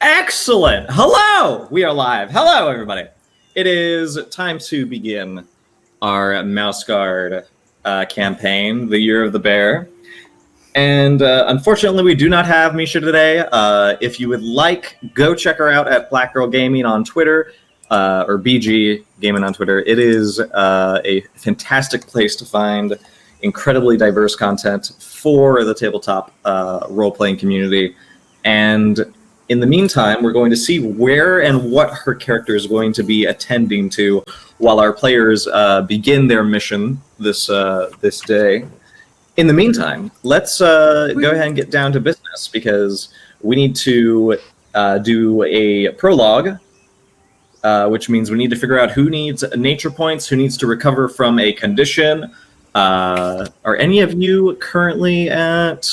Excellent. Hello. We are live. Hello, everybody. It is time to begin our Mouse Guard campaign, the Year of the Bear. And unfortunately, we do not have Misha today. If you would like, go check her out at Black Girl Gaming on Twitter, or BG Gaming on Twitter. It is a fantastic place to find incredibly diverse content for the tabletop role-playing community. And in the meantime, we're going to see where and what her character is going to be attending to while our players begin their mission this day. In the meantime, let's go ahead and get down to business because we need to do a prologue, which means we need to figure out who needs nature points, who needs to recover from a condition. Are any of you currently at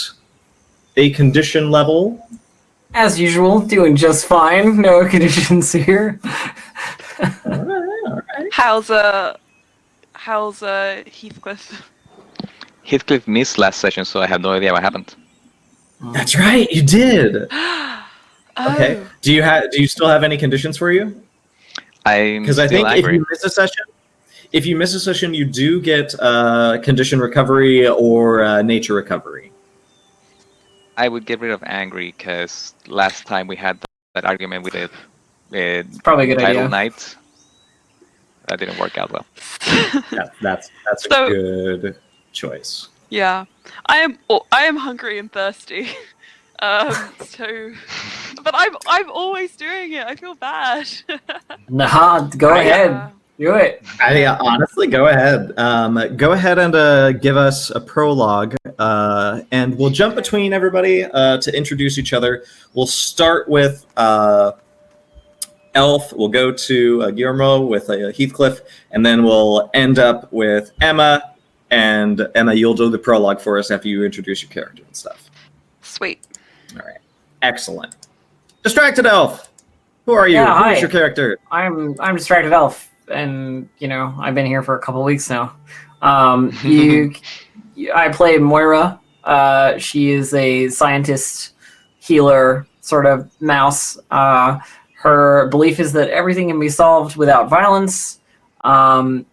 a condition level? As usual, doing just fine. No conditions here. All right. How's Heathcliff? Heathcliff missed last session, so I have no idea what happened. That's right, you did. Okay. Do you still have any conditions for you? Because I think if you miss a session, you do get condition recovery or nature recovery. I would get rid of angry because last time we had that argument with It's probably a good idea. Knight. That didn't work out well. That's a good choice. Yeah, I am hungry and thirsty. But I'm always doing it. I feel bad. Nah, go ahead. Do it. Honestly, go ahead. Go ahead and give us a prologue, and we'll jump between everybody to introduce each other. We'll start with Elf. We'll go to Guillermo with Heathcliff, and then we'll end up with Emma. And Emma, you'll do the prologue for us after you introduce your character and stuff. Sweet. All right. Excellent. Distracted Elf. Who are you? Yeah, Who's your character? I'm Distracted Elf, and I've been here for a couple weeks now. I play Moira. She is a scientist, healer, sort of mouse. Her belief is that everything can be solved without violence, and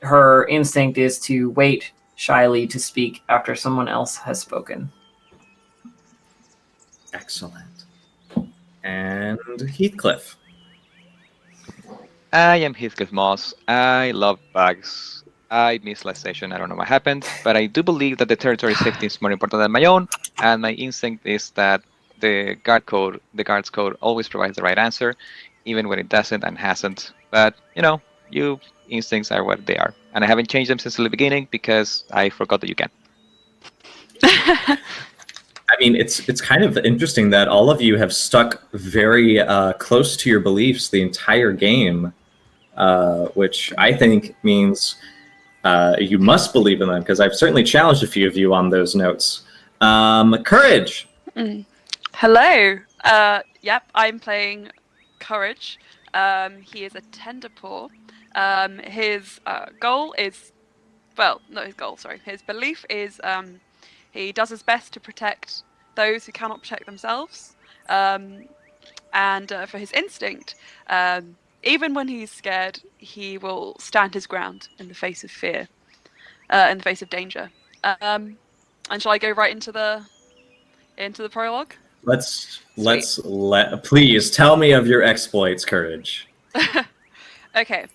her instinct is to wait shyly to speak after someone else has spoken. Excellent. And Heathcliff. I am Heathcliff Moss. I love bugs. I missed last session. I don't know what happened, but I do believe that the territory safety is more important than my own, and my instinct is that the guard's code always provides the right answer, even when it doesn't and hasn't. But, you instincts are what they are. And I haven't changed them since the beginning because I forgot that you can. I mean, it's kind of interesting that all of you have stuck very close to your beliefs the entire game, which I think means you must believe in them, because I've certainly challenged a few of you on those notes. Courage! Hello! Yep, I'm playing Courage. He is a tenderpaw. His goal is... Well, not his goal, sorry. His belief is... he does his best to protect those who cannot protect themselves. And for his instinct, even when he's scared, he will stand his ground in the face of fear, in the face of danger. And shall I go right into the prologue? Please tell me of your exploits, Courage. Okay.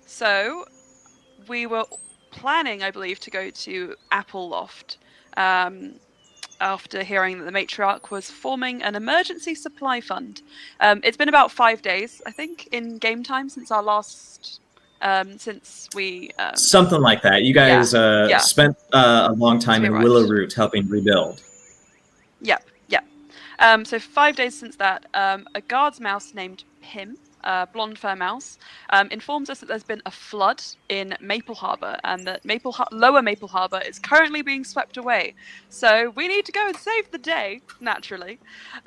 So we were planning, I believe, to go to Apple Loft after hearing that the matriarch was forming an emergency supply fund. It's been about 5 days, I think, in game time since our last... since we... Something like that. You guys spent a long time in Willowroot helping rebuild. Yep. So 5 days since that, a guard's mouse named Pim, blonde fur mouse, informs us that there's been a flood in Maple Harbor, and that Lower Maple Harbor is currently being swept away. So we need to go and save the day, naturally.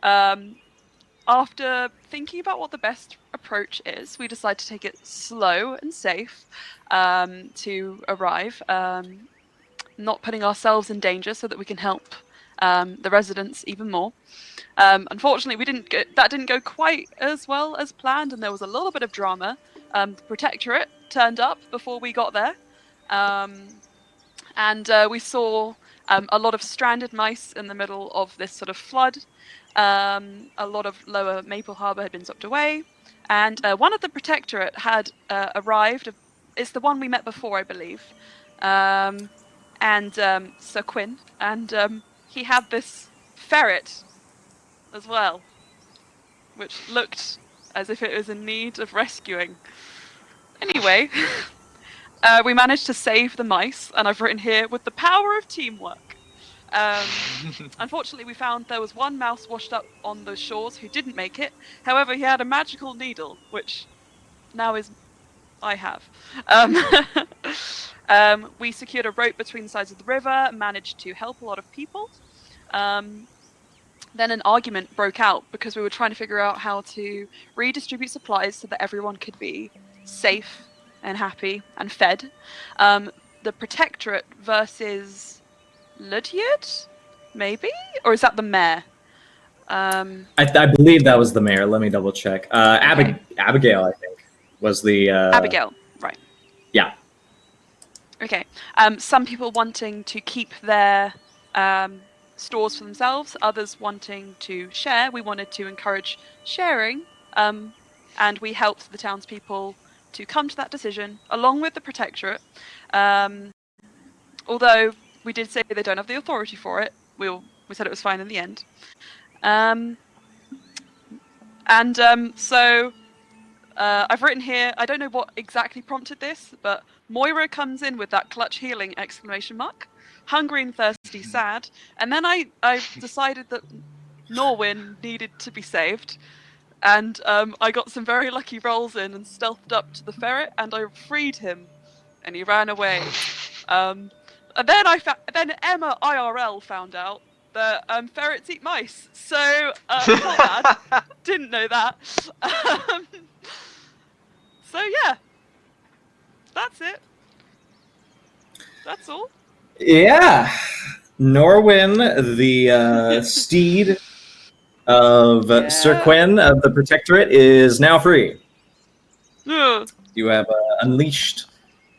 After thinking about what the best approach is, we decide to take it slow and safe to arrive, not putting ourselves in danger so that we can help the residents even more. Unfortunately, that didn't go quite as well as planned, and there was a little bit of drama. The Protectorate turned up before we got there, and we saw a lot of stranded mice in the middle of this sort of flood. A lot of Lower Maple Harbour had been swept away, and one of the Protectorate had arrived. It's the one we met before, I believe, and Sir Quinn, and he had this ferret as well, which looked as if it was in need of rescuing. Anyway, we managed to save the mice, and I've written here, with the power of teamwork. Unfortunately, we found there was one mouse washed up on the shores who didn't make it. However, he had a magical needle, which now I have. We secured a rope between the sides of the river, managed to help a lot of people. Then an argument broke out because we were trying to figure out how to redistribute supplies so that everyone could be safe and happy and fed. The Protectorate versus Lydiard, maybe? Or is that the mayor? I believe that was the mayor. Let me double check. Okay. Abigail, I think, was the... Abigail, right. Yeah. Okay. Some people wanting to keep their stores for themselves, others wanting to share. We wanted to encourage sharing, and we helped the townspeople to come to that decision, along with the Protectorate. Although we did say they don't have the authority for it, we said it was fine in the end. So I've written here, I don't know what exactly prompted this, but Moira comes in with that clutch healing ! Hungry and thirsty, sad. And then I decided that Norwin needed to be saved. And I got some very lucky rolls in and stealthed up to the ferret, and I freed him, and he ran away. And then Emma IRL found out that ferrets eat mice. So not bad. Didn't know that. So yeah, that's it. That's all. Yeah. Norwin, the steed of Sir Quinn of the Protectorate, is now free. Ugh. You have unleashed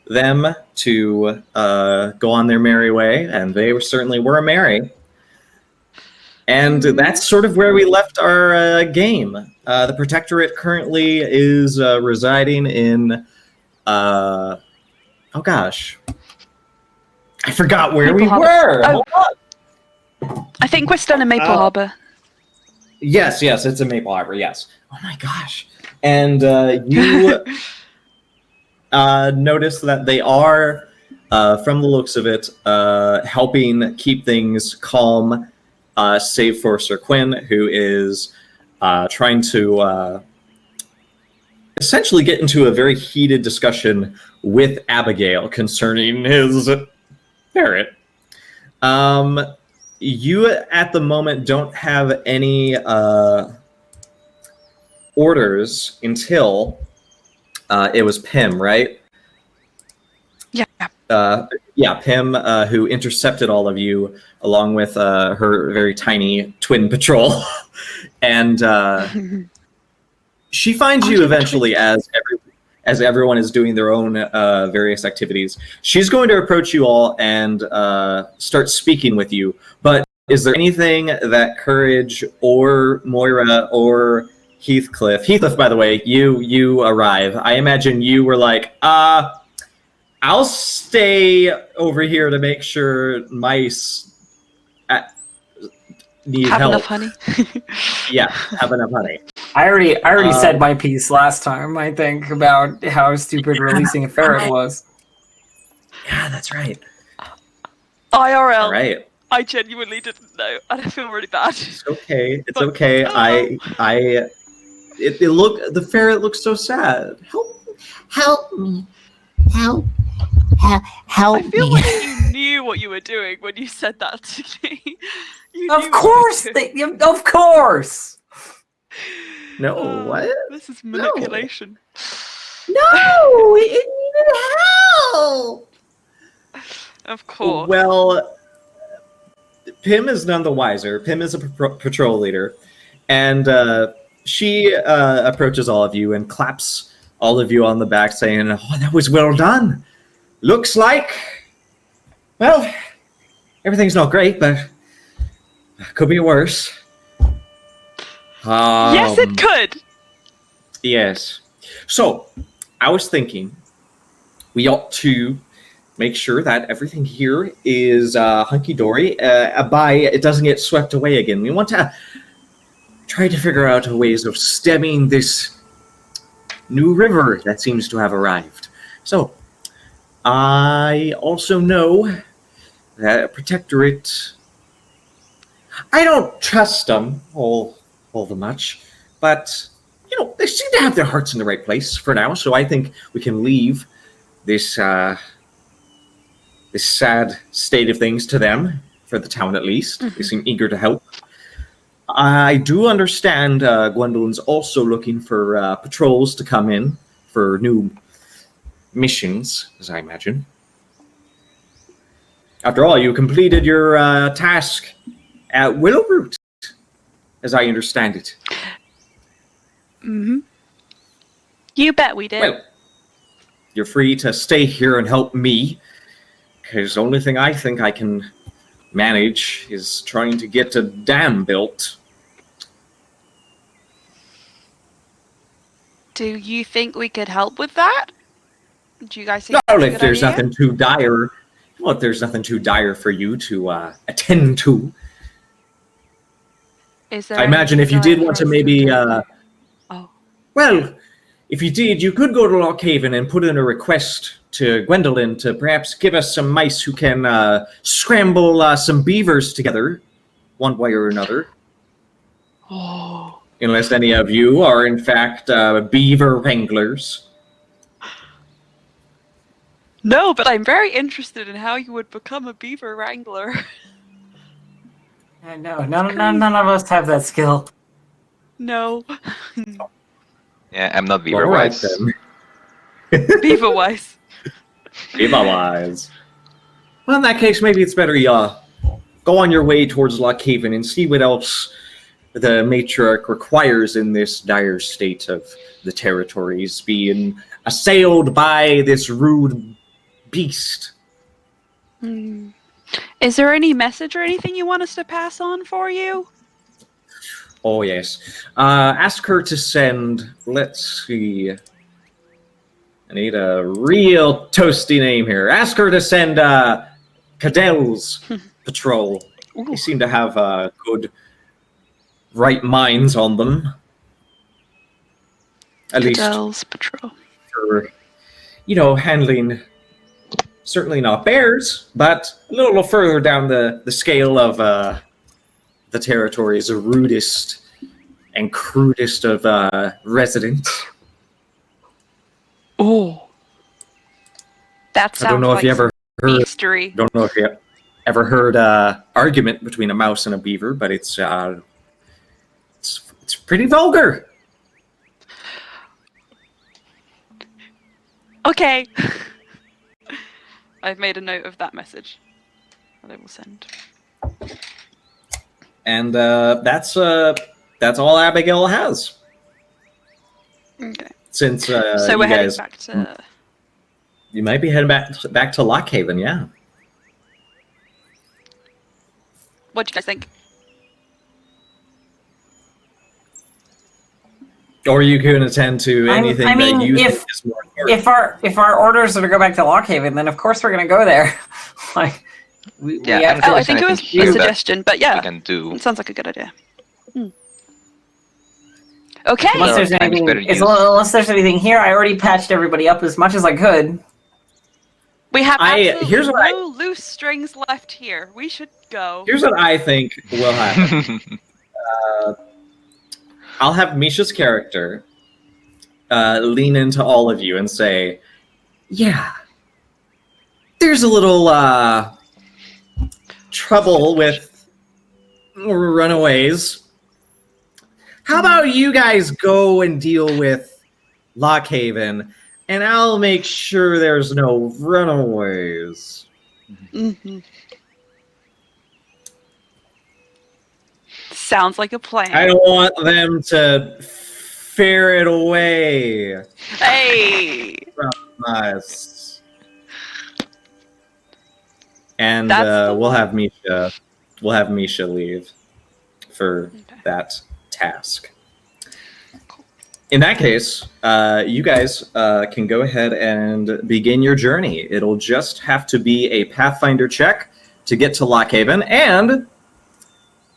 them to go on their merry way, and they certainly were merry. And that's sort of where we left our game. The Protectorate currently is residing in... oh gosh. I forgot where Maple we Harbour. were! Oh. Hold on. I think we're still in Maple Harbour. Yes, it's in Maple Harbor, yes. Oh my gosh. And you notice that they are, from the looks of it, helping keep things calm, save for Sir Quinn, who is trying to essentially get into a very heated discussion with Abigail concerning his ferret. You, at the moment, don't have any orders until it was Pym, right? Yeah. Pym, who intercepted all of you, along with her very tiny twin patrol. And she finds you eventually as everyone is doing their own various activities. She's going to approach you all and start speaking with you. But is there anything that Courage or Moira or Heathcliff, by the way, you arrive. I imagine you were like, I'll stay over here to make sure mice need Have help. enough honey. Yeah, have enough honey. I already said my piece last time, I think, about how stupid releasing a ferret was. Yeah, that's right. IRL. All right. I genuinely didn't know, and I feel really bad. It's okay. It's But- okay. The ferret looks so sad. Help me. Help I feel me. like you knew what you were doing when you said that to me. You knew Of what course, you were doing. of course. No, what? This is manipulation. No, it needed help. Of course. Well, Pim is none the wiser. Pim is a patrol leader, and she approaches all of you and claps all of you on the back, saying, "Oh, that was well done. Looks like, well, everything's not great, but could be worse." Yes, it could. Yes. So, I was thinking we ought to make sure that everything here is hunky-dory. It doesn't get swept away again. We want to try to figure out ways of stemming this new river that seems to have arrived. So, I also know that Protectorate, I don't trust them all the much, but they seem to have their hearts in the right place for now. So I think we can leave this this sad state of things to them, for the town at least. They seem eager to help. I do understand Gwendolyn's also looking for patrols to come in for new missions, as I imagine. After all, you completed your task at Willowroot, as I understand it. Mm-hmm. You bet we did. Well, you're free to stay here and help me, because the only thing I think I can manage is trying to get a dam built. Do you think we could help with that? Do you guys think Well, that's a if good there's idea? nothing too dire, if there's nothing too dire for you to attend to. Is there I imagine if you anything did want to for us maybe, do? Oh. well, if you did, you could go to Lockhaven and put in a request to Gwendolyn to perhaps give us some mice who can scramble some beavers together, one way or another. Oh. Unless any of you are, in fact, beaver wranglers. No, but I'm very interested in how you would become a beaver wrangler. No, none of us have that skill. No. Yeah, I'm not beaver All right, wise. then. Beaver wise. Beaver wise. Well, in that case, maybe it's better you go on your way towards Lockhaven and see what else the matriarch requires in this dire state of the territories, being assailed by this rude beast. Hmm. Is there any message or anything you want us to pass on for you? Oh, yes. Ask her to send, let's see. I need a real toasty name here. Ask her to send Cadell's patrol. They seem to have good right minds on them. At Cadell's patrol. least for, handling, certainly not bears, but a little further down the scale of the territory's rudest and crudest of residents. Oh. That sounds I don't know like if you ever heard. history. Don't know if you ever heard argument between a mouse and a beaver, but it's pretty vulgar. Okay. I've made a note of that message that I will send. And that's all Abigail has. Okay. Since So you we're heading guys, back to... you might be heading back to Lockhaven, yeah. What do you guys think? Or you can attend to anything I mean, that you if- think is more important. If our orders are to go back to Lockhaven, then of course we're gonna go there. Like, we Yeah, have and to. Oh, I think it was here a that suggestion, but we yeah, can do. it sounds like a good idea. Okay. Unless there's Times anything, better unless there's anything here, I already patched everybody up as much as I could. We have absolutely here's what no loose strings left here. We should go. Here's what I think will happen. I'll have Misha's character lean into all of you and say, yeah, there's a little trouble with runaways. How about you guys go and deal with Lockhaven, and I'll make sure there's no runaways. Mhm. Sounds like a plan. I don't want them to ferret away Hey! from us. And That's the we'll one. have Misha leave for Okay. that task. In that case, you guys can go ahead and begin your journey. It'll just have to be a Pathfinder check to get to Lockhaven, and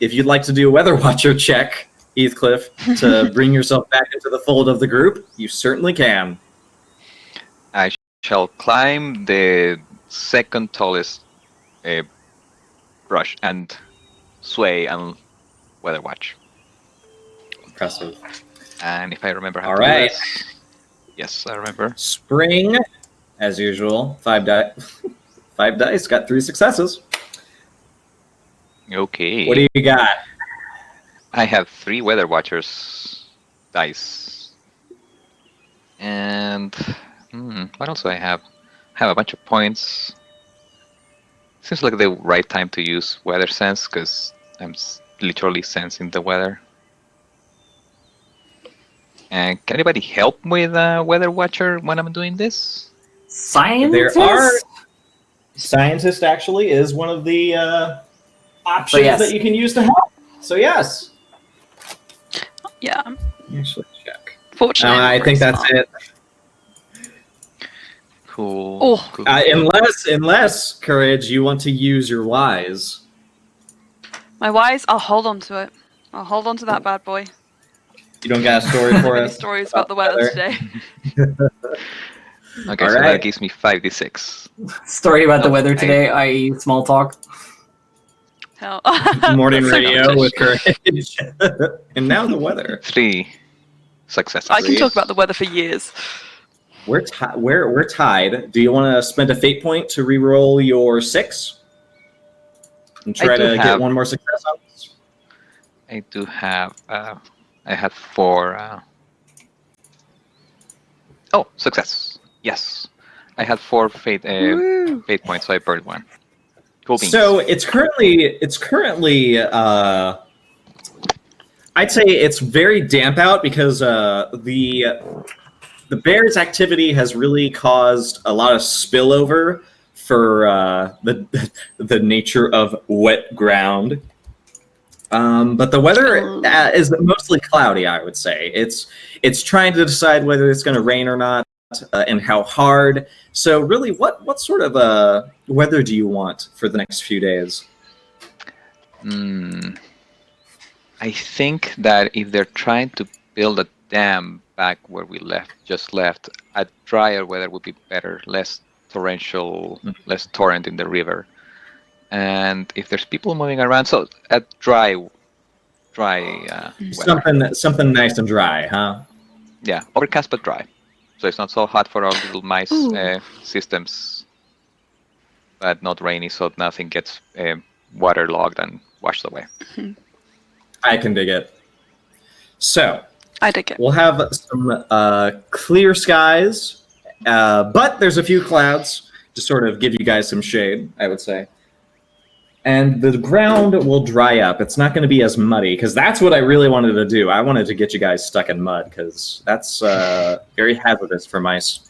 if you'd like to do a Weather Watcher check, Heathcliff, to bring yourself back into the fold of the group, you certainly can. I shall climb the second tallest brush and sway and weather watch. Impressive. And if I remember how All to right. do this, yes, I remember. Spring, as usual, 5 dice, got 3 successes. Okay. What do you got? I have 3 weather watchers dice. And what else do I have? I have a bunch of points. Seems like the right time to use weather sense because I'm literally sensing the weather. And can anybody help with Weather Watcher when I'm doing this? Scientist? There are scientist actually is one of the options yes. that you can use to help. So yes, Yeah. actually check. Fortunately. I'm I pretty think that's smart. it. Cool. Oh. Cool. Unless Courage, you want to use your wise. My wise, I'll hold on to it. I'll hold on to that bad boy. You don't got a story for Many us? stories about the weather today. Okay, All so right. that gives me 5d6. Story about the Oh, weather I- today, i.e. small talk. Hell. Morning That's so radio Scottish. with Courage. And now the weather. 3 successes. I can talk about the weather for years. We're tied. Do you want to spend a fate point to re-roll your 6 and try do to get have- one more success on this? I do have. I have 4. Oh, success! Yes, I had 4 fate fate points, so I burned 1. Cool beans. So it's currently I'd say it's very damp out because the bear's activity has really caused a lot of spillover for the nature of wet ground. But the weather is mostly cloudy, I would say. It's trying to decide whether it's going to rain or not, and how hard. So really, what sort of weather do you want for the next few days? I think that if they're trying to build a dam back where we just left, a drier weather would be better, less torrential, less torrent in the river. And if there's people moving around, so a dry weather. Something nice and dry, huh? Yeah, overcast but dry. So it's not so hot for our little mice Ooh. systems, but not rainy, so nothing gets waterlogged and washed away. I can dig it. So I dig it. we'll have some clear skies, but there's a few clouds to sort of give you guys some shade, I would say. And the ground will dry up. It's not going to be as muddy, because that's what I really wanted to do. I wanted to get you guys stuck in mud, because that's very hazardous for mice.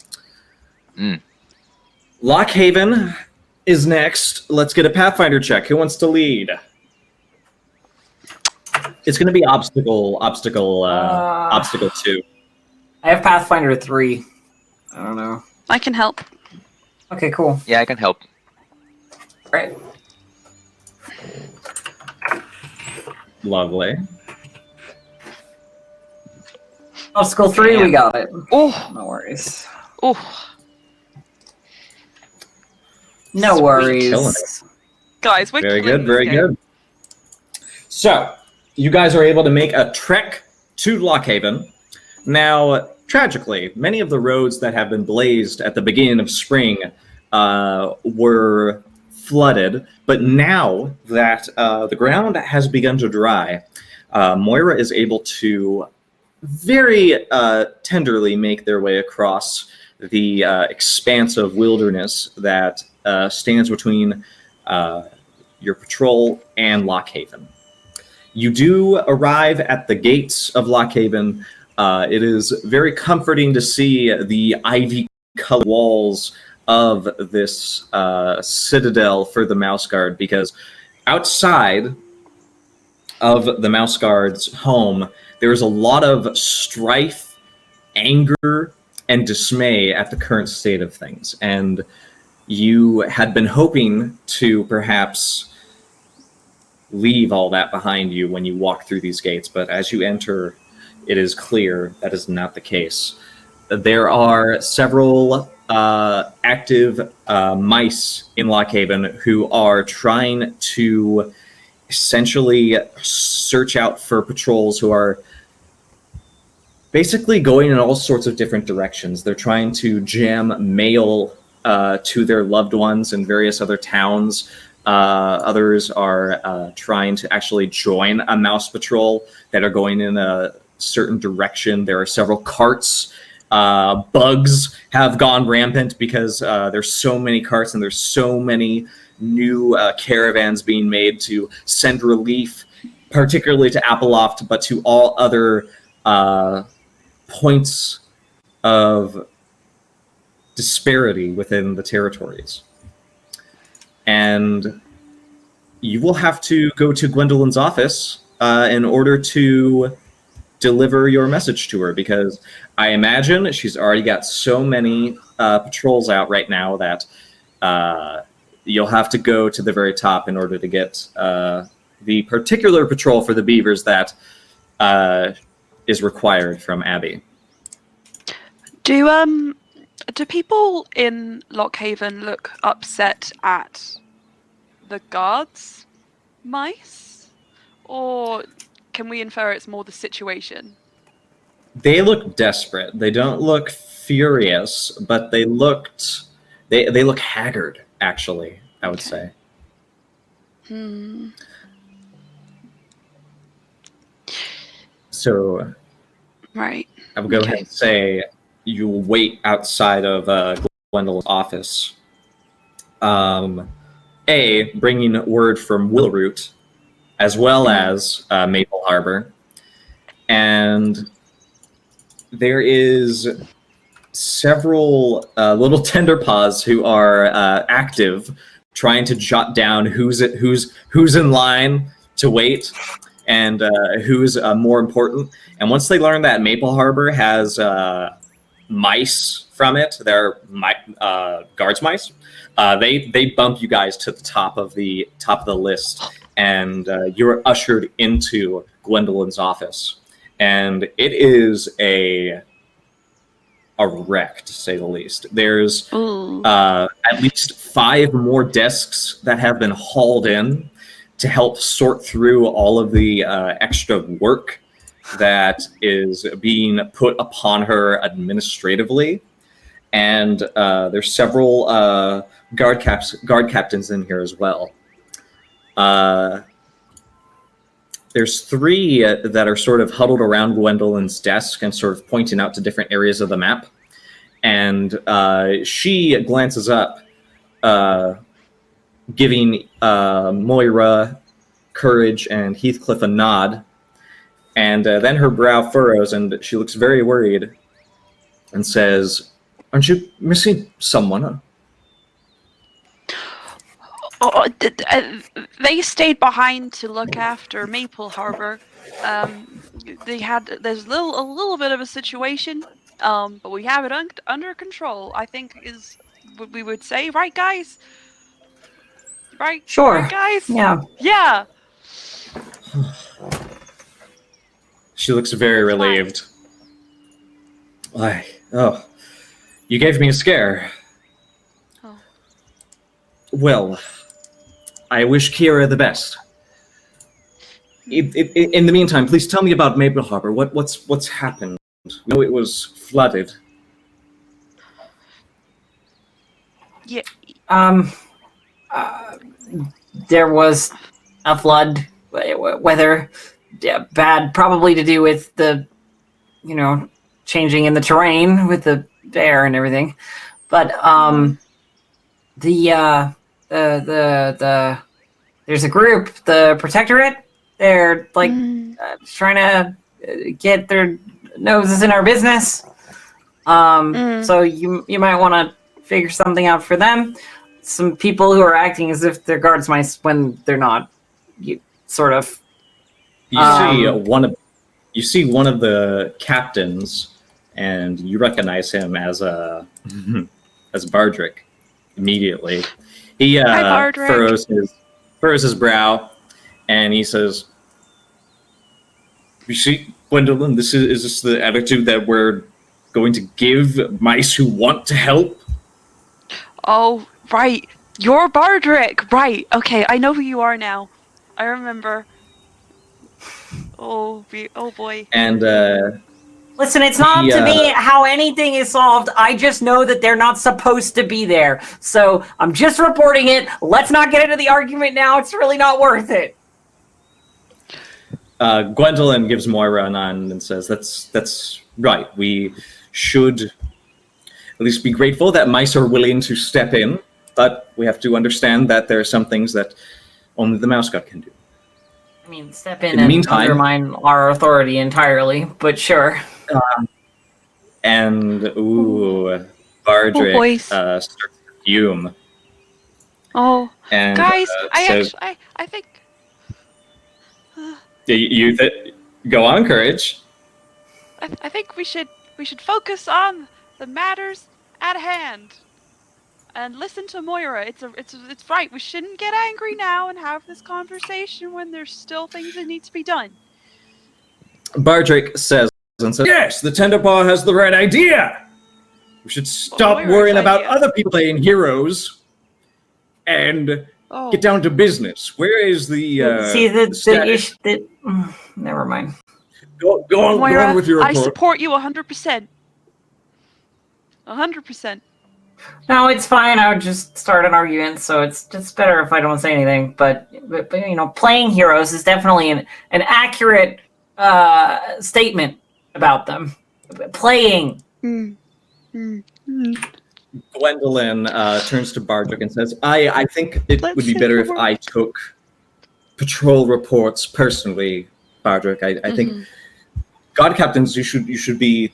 Lockhaven is next. Let's get a Pathfinder check. Who wants to lead? It's going to be obstacle 2. I have Pathfinder 3. I don't know. I can help. Okay, cool. Yeah, I can help. Right. Lovely. Obstacle 3, we got it. Oh, No worries. oh, No Sweet, killing worries. guys, we're Very killing good, very this game. good. So, you guys are able to make a trek to Lockhaven. Now, tragically, many of the roads that have been blazed at the beginning of spring were flooded, but now that the ground has begun to dry, Moira is able to very tenderly make their way across the expanse of wilderness that stands between your patrol and Lockhaven. You do arrive at the gates of Lockhaven. It is very comforting to see the ivy-colored walls of this citadel for the Mouse Guard, because outside of the Mouse Guard's home, there's a lot of strife, anger, and dismay at the current state of things. And you had been hoping to perhaps leave all that behind you when you walk through these gates, but as you enter, it is clear that is not the case. There are several active mice in Lockhaven who are trying to essentially search out for patrols who are basically going in all sorts of different directions. They're trying to jam mail to their loved ones in various other towns. Others are trying to actually join a mouse patrol that are going in a certain direction. There are several carts. Bugs have gone rampant because there's so many carts and there's so many new caravans being made to send relief, particularly to Appleloft, but to all other points of disparity within the territories. And you will have to go to Gwendolyn's office in order to deliver your message to her, because I imagine she's already got so many patrols out right now that you'll have to go to the very top in order to get the particular patrol for the beavers that is required from Abby. Do people in Lockhaven look upset at the guards' mice? Or can we infer it's more the situation? They look desperate. They don't look furious, but they look haggard, actually, I would say. So Right. I will go ahead and say you will wait outside of Gwendolyn's office. Bringing word from Willroot, as well as Maple Harbor. And there is several little tenderpaws who are active, trying to jot down who's in line to wait and who's more important. And once they learn that Maple Harbor has mice from it, they're guards mice. They bump you guys to the top of the list, and you're ushered into Gwendolyn's office. And it is a wreck, to say the least. There's at least 5 more desks that have been hauled in to help sort through all of the extra work that is being put upon her administratively. And there's several guard captains in here as well. There's 3 that are sort of huddled around Gwendolyn's desk and sort of pointing out to different areas of the map. And she glances up, giving Moira, Courage, and Heathcliff a nod. And then her brow furrows and she looks very worried and says, "Aren't you missing someone?" Oh, they stayed behind to look after Maple Harbor. There's a little bit of a situation, but we have it under control, I think is what we would say, right, guys? Right? Sure. Right, guys? Yeah. Yeah. She looks very relieved. Why? Oh, you gave me a scare. Oh. Well, I wish Kira the best. In the meantime, please tell me about Maple Harbor. What's happened? We know it was flooded. Yeah. There was a flood, weather, bad, probably to do with the, changing in the terrain with the air and everything. But there's a group, the Protectorate. They're like trying to get their noses in our business. So you might want to figure something out for them. Some people who are acting as if they're guards mice when they're not. Sort of. You see one of the captains, and you recognize him as as Bardrick immediately. He Hi, Bardrick. furrows his brow, and he says, "You see, Gwendolyn, is this the attitude that we're going to give mice who want to help?" Oh, right. You're Bardrick. Right. Okay, I know who you are now. I remember. Oh boy. And listen, it's not up to me how anything is solved. I just know that they're not supposed to be there. So I'm just reporting it. Let's not get into the argument now. It's really not worth it. Gwendolyn gives Moira a nod and says, "That's right. We should at least be grateful that mice are willing to step in, but we have to understand that there are some things that only the mouse god can do." I mean, step in and undermine our authority entirely, but sure. Bardrick starts to fume. Oh, and, guys, I think. Go on, Courage. I think we should focus on the matters at hand. And listen to Moira. It's right. We shouldn't get angry now and have this conversation when there's still things that need to be done. Bardrick says, "Yes, the Tenderpaw has the right idea. We should stop worrying about other people playing heroes and get down to business. Where is the never mind. Go on with your report." I support you 100%. 100%. No, it's fine. I would just start an argument, so it's just better if I don't say anything. But you know, playing heroes is definitely an accurate statement about them. Playing. Gwendolyn turns to Bardrick and says, I think it would be better if I took patrol reports personally, Bardrick. I think God captains, you should be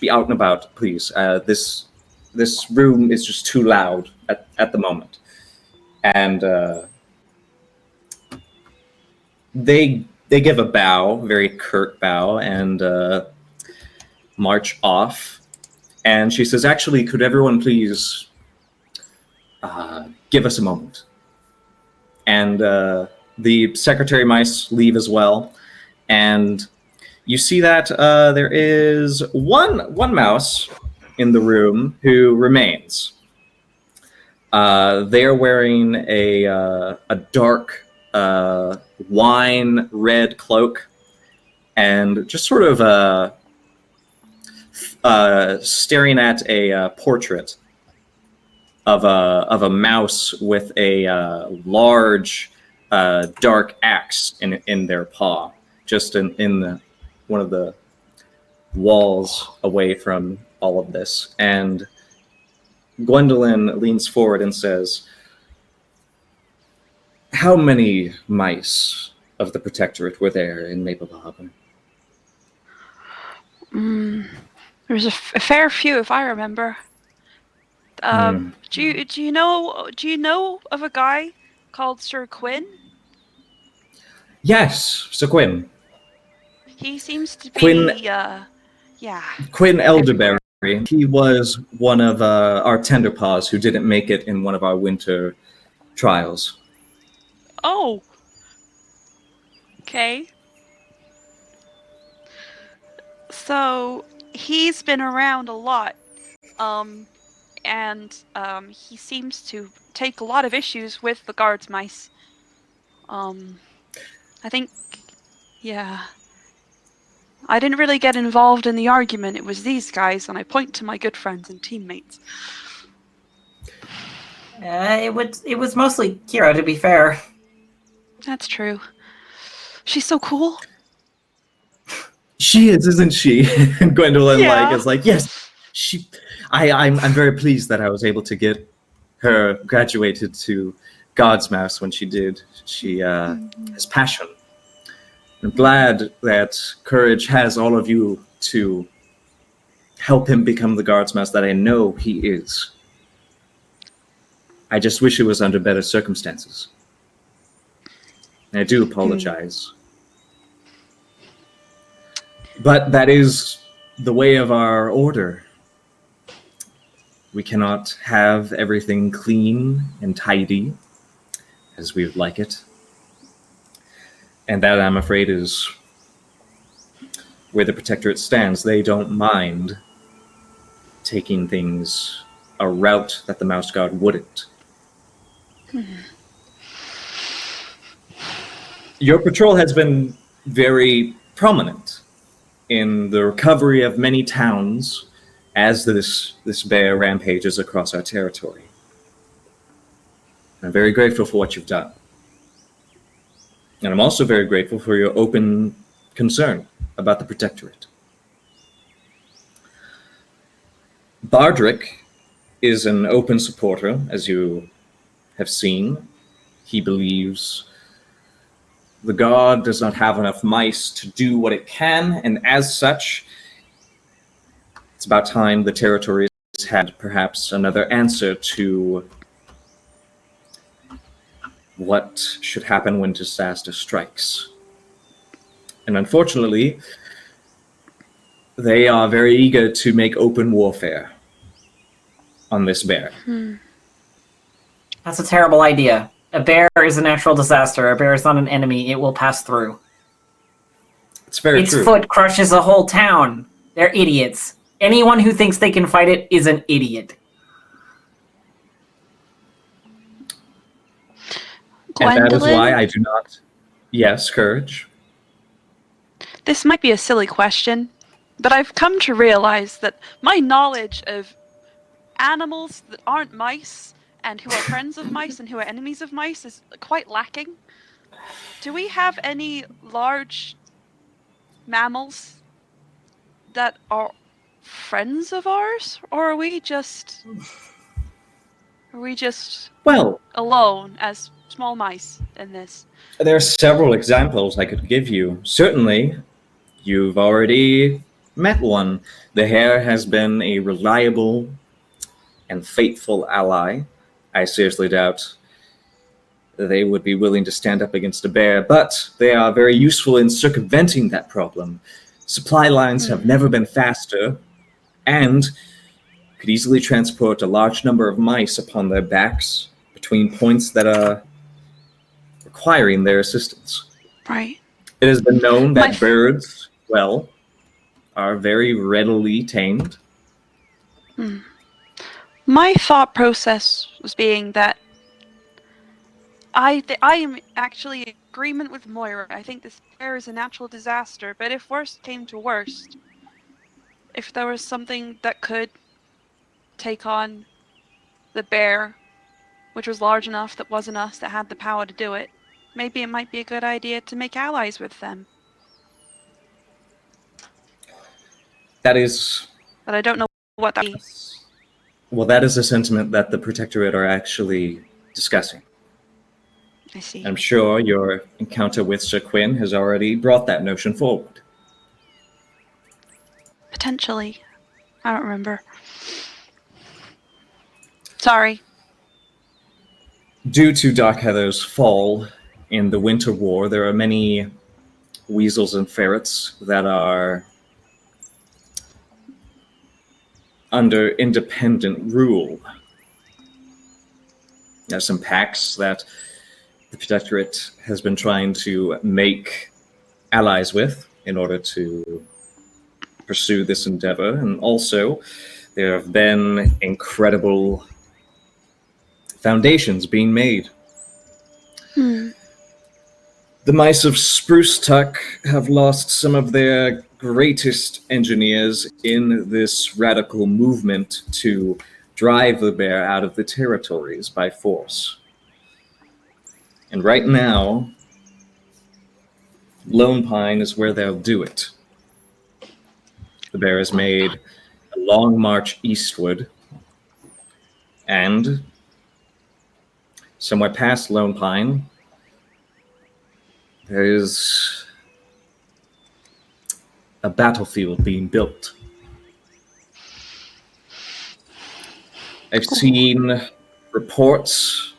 out and about, please. This room is just too loud at the moment. And they give a bow, very curt bow, and march off. And she says, "Actually, could everyone please give us a moment?" And the secretary mice leave as well. And you see that there is one mouse in the room who remains. They are wearing a dark wine red cloak and just sort of staring at a portrait of a mouse with a large dark axe in their paw, just in one of the walls away from all of this. And Gwendolyn leans forward and says, "How many mice of the Protectorate were there in Maple Harbor?" There's a fair few, if I remember. Do you know of a guy called Sir Quinn? Yes, Sir Quinn. He seems to be Quinn Elderberry. He was one of our Tenderpaws who didn't make it in one of our winter trials. Oh. Okay. So he's been around a lot, and he seems to take a lot of issues with the guards mice. I think, I didn't really get involved in the argument. It was these guys, and I point to my good friends and teammates. It was mostly Kira, to be fair. That's true. She's so cool. She is, isn't she? And Gwendolyn is like, yes, she. I'm very pleased that I was able to get her graduated to God's Mouse when she did. She has passion I'm glad that Courage has all of you to help him become the guardsmaster that I know he is. I just wish it was under better circumstances. And I do apologize. But that is the way of our order. We cannot have everything clean and tidy as we would like it. And that, I'm afraid, is where the Protectorate stands. They don't mind taking things a route that the Mouse Guard wouldn't. Your patrol has been very prominent in the recovery of many towns as this bear rampages across our territory. I'm very grateful for what you've done. And I'm also very grateful for your open concern about the Protectorate. Bardrick is an open supporter, as you have seen. He believes the Guard does not have enough mice to do what it can, and as such, it's about time the territories had perhaps another answer to what should happen when disaster strikes. And unfortunately, they are very eager to make open warfare on this bear. That's a terrible idea. A bear is a natural disaster. A bear is not an enemy. It will pass through. It's very Its true. foot crushes a whole town. They're idiots. Anyone who thinks they can fight it is an idiot. And that is Gwendolyn? why I do not... Yes, Courage? This might be a silly question, but I've come to realize that my knowledge of animals that aren't mice and who are friends of mice and who are enemies of mice is quite lacking. Do we have any large mammals that are friends of ours, or are we just Well, alone as small mice in this? there are several examples I could give you. Certainly, you've already met one. The hare has been a reliable and faithful ally. I seriously doubt they would be willing to stand up against a bear, but they are very useful in circumventing that problem. Supply lines have never been faster, and could easily transport a large number of mice upon their backs between points that are requiring their assistance. Right. It has been known that My- birds, well, are very readily tamed. My thought process was being that I am actually in agreement with Moira. I think this bear is a natural disaster, but if worst came to worst, if there was something that could take on the bear, which was large enough that wasn't us, that had the power to do it, maybe it might be a good idea to make allies with them. That is, But I don't know what that is. well, that is a sentiment that the Protectorate are actually discussing. I see. I'm sure your encounter with Sir Quinn has already brought that notion forward. Potentially. I don't remember. Sorry. Due to Darkheather's fall in the Winter War, there are many weasels and ferrets that are under independent rule. There's some pacts that the Protectorate has been trying to make allies with in order to pursue this endeavor, and also there have been incredible foundations being made. The mice of Spruce Tuck have lost some of their greatest engineers in this radical movement to drive the bear out of the territories by force. And right now, Lone Pine is where they'll do it. The bear has made a long march eastward, and somewhere past Lone Pine, there is a battlefield being built. I've seen reports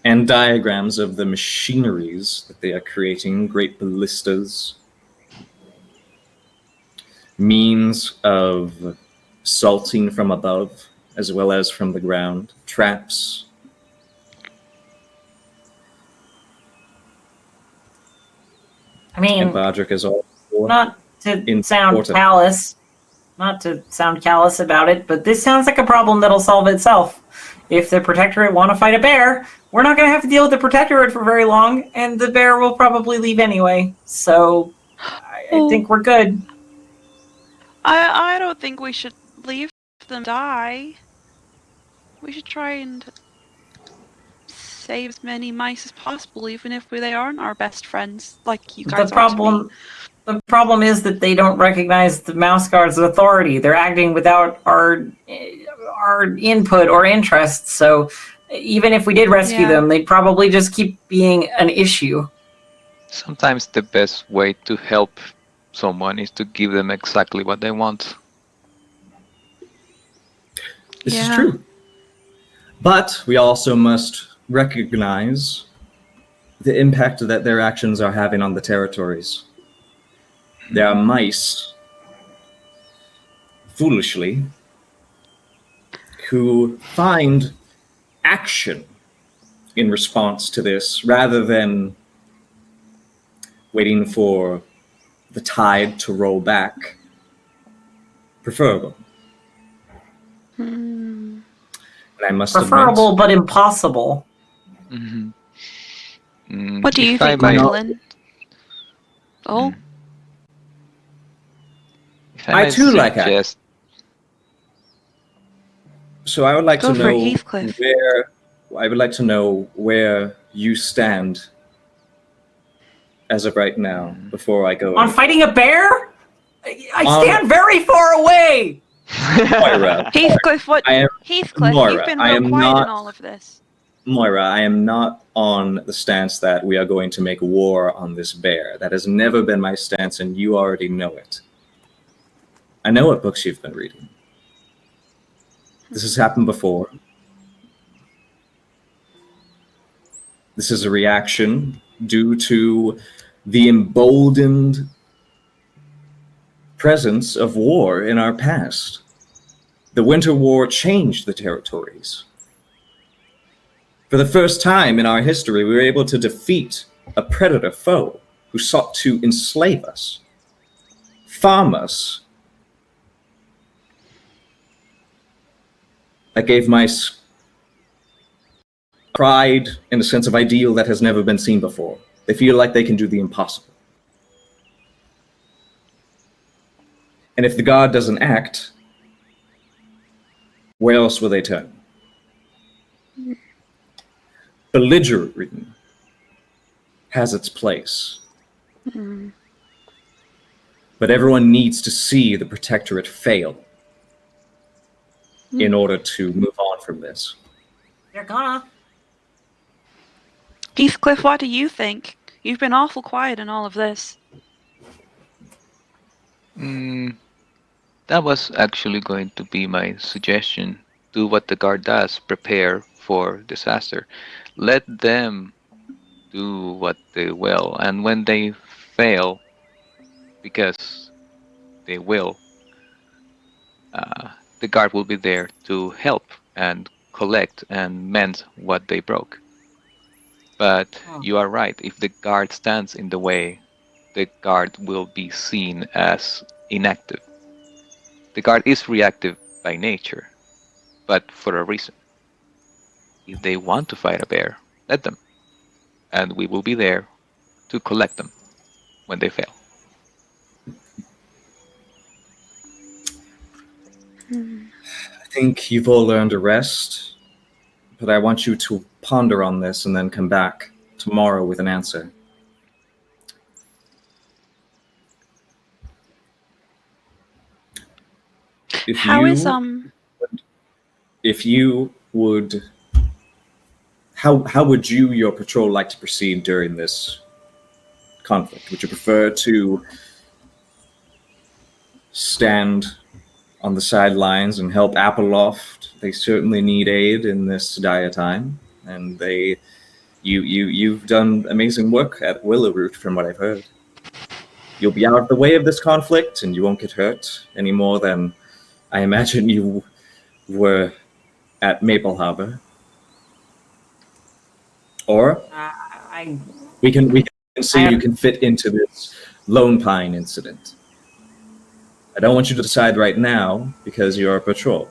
and diagrams of the machineries that they are creating, great ballistas, means of assaulting from above as well as from the ground, traps. I mean, And Bodrick is all for not to sound important. callous, about it, but this sounds like a problem that'll solve itself. If the Protectorate want to fight a bear, we're not going to have to deal with the Protectorate for very long, and the bear will probably leave anyway. So I think we're good. I don't think we should leave them die. We should try and save as many mice as possible, even if they aren't our best friends, like you guys are to me. The problem is that they don't recognize the Mouse Guard's authority. They're acting without our input or interest. So even if we did rescue them, they'd probably just keep being an issue. Sometimes the best way to help someone is to give them exactly what they want. This is true. But we also must recognize the impact that their actions are having on the territories. There are mice, foolishly, who find action in response to this rather than waiting for the tide to roll back. Preferable. And I must Preferable admit, but impossible. What do you if I think, might- Gwendolyn? Oh, If I might too like suggest- so I would like Go to for it, know Heathcliff. where you stand as of right now before I go. On fighting a bear? I On- stand very far away! Moira, Heathcliff, what? I am Heathcliff, Moira, you've been I real am quiet not- in all of this. Moira, I am not on the stance that we are going to make war on this bear. That has never been my stance, and you already know it. I know what books you've been reading. This has happened before. This is a reaction due to the emboldened presence of war in our past. The Winter War changed the territories. For the first time in our history, we were able to defeat a predator foe who sought to enslave us, farm us. That gave mice pride and a sense of ideal that has never been seen before. They feel like they can do the impossible. And if the god doesn't act, where else will they turn? Belligerent has its place. But everyone needs to see the Protectorate fail in order to move on from this. They're gonna. Heathcliff, what do you think? You've been awful quiet in all of this. That was actually going to be my suggestion. Do what the guard does, prepare for disaster. Let them do what they will, and when they fail, because they will, the guard will be there to help and collect and mend what they broke. But you are right, if the guard stands in the way, the guard will be seen as inactive. The guard is reactive by nature, but for a reason. If they want to fight a bear, let them. And we will be there to collect them when they fail. I think you've all earned a rest, but I want you to ponder on this and then come back tomorrow with an answer. How would your patrol like to proceed during this conflict? Would you prefer to stand on the sidelines and help Appleloft. They certainly need aid in this dire time, and you've done amazing work at Willowroot, from what I've heard. You'll be out of the way of this conflict, and you won't get hurt any more than I imagine you were at Maple Harbor. Or we can see you can fit into this Lone Pine incident. I don't want you to decide right now because you're a patrol.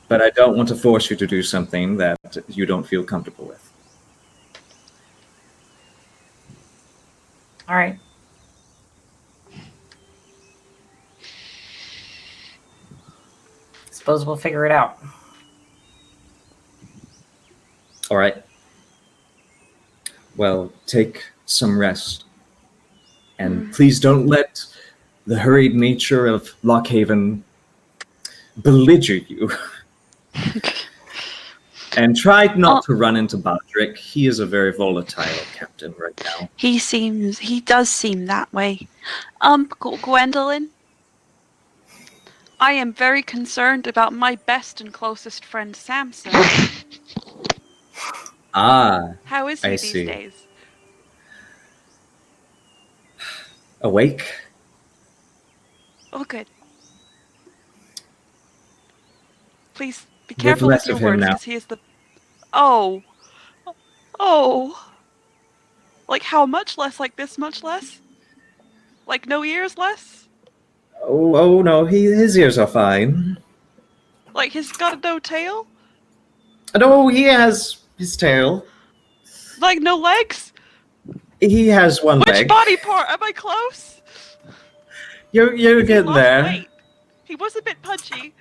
But I don't want to force you to do something that you don't feel comfortable with. All right. Suppose we'll figure it out. All right. Well, take some rest. And please don't let the hurried nature of Lockhaven belliger you. And try not to run into Bodrick. He is a very volatile captain right now. He does seem that way. Gwendolyn, I am very concerned about my best and closest friend Samson. Ah, How is he I these see. days? Awake? Oh, good. Please be With careful less with your of him words, now. because he is the... Oh. Oh. Like how much less? Like this much less? Like no ears less? Oh no, his ears are fine. Like he's got no tail? No, he has his tail. Like no legs? He has one Which leg. body part? Am I close? You're He getting lost there. weight. He was a bit punchy.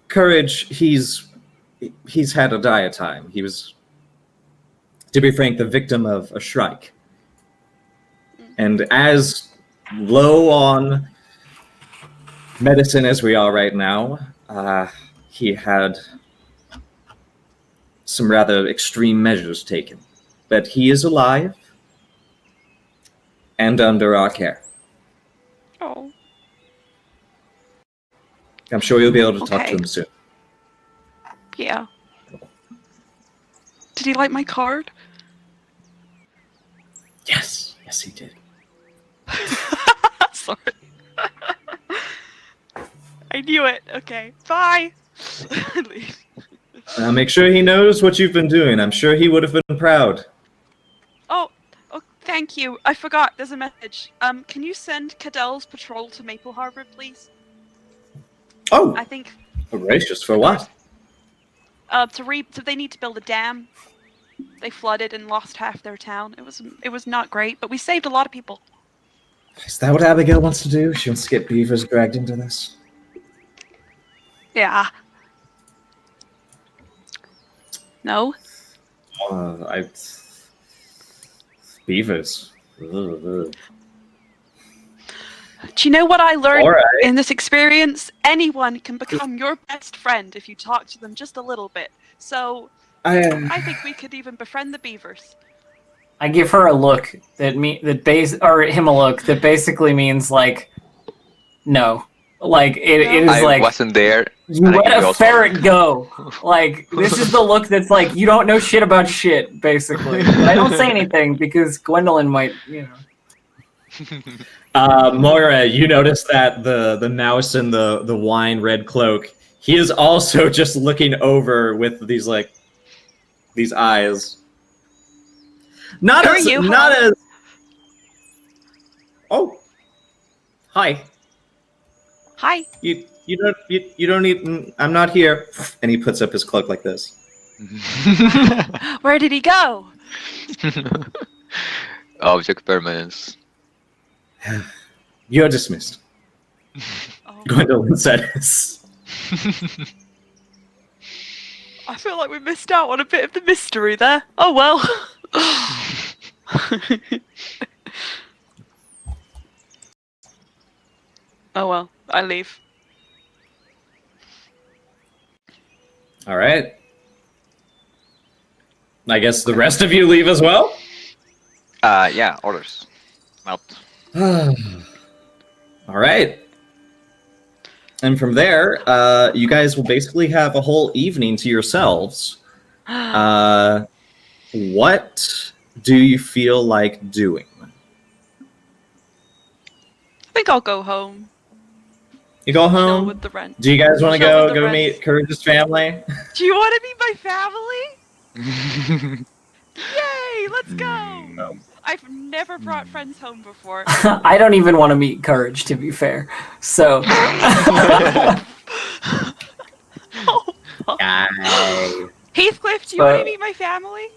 Courage, he's had a dire time. He was, to be frank, the victim of a shrike. And as low on medicine as we are right now, he had some rather extreme measures taken. But he is alive and under our care. Oh. I'm sure you'll be able to talk Okay. to him soon. Yeah. Did he like my card? Yes, he did. Sorry. I knew it. Okay. Bye. Leave. Make sure he knows what you've been doing. I'm sure he would have been proud. Oh, thank you. I forgot. There's a message. Can you send Cadell's patrol to Maple Harbor, please? Oh, I think gracious, for what? they need to build a dam. They flooded and lost half their town. It was not great, but we saved a lot of people. Is that what Abigail wants to do? She wants to get beavers dragged into this? Yeah. No? Beavers. Ugh. Do you know what I learned All right. in this experience? Anyone can become your best friend if you talk to them just a little bit. So I think we could even befriend the beavers. I give her a look him a look that basically means like, no, like it is I like wasn't there. you and I let can a go ferret go. Like this is the look that's like you don't know shit about shit. Basically, but I don't say anything because Gwendolyn might, Moira, you notice that the mouse in the wine red cloak, he is also just looking over with these eyes. Not Who as are you? not Hello? as. Oh, hi. Hi. You don't need. I'm not here. And he puts up his cloak like this. Where did he go? Object permanence. You're dismissed. Oh, Gwendolyn says. I feel like we missed out on a bit of the mystery there. Oh well. Oh well, I leave. All right. I guess the rest of you leave as well? Yeah, orders. Out. All right. And from there, you guys will basically have a whole evening to yourselves. What do you feel like doing? I think I'll go home. You go Chill home? with the rent. Do you guys want to Chill with go the rent. meet Courage's family? Do you want to meet my family? Yay! Let's go. No. I've never brought friends home before. I don't even want to meet Courage, to be fair. So. Oh, Guy. Heathcliff, do you want to meet my family?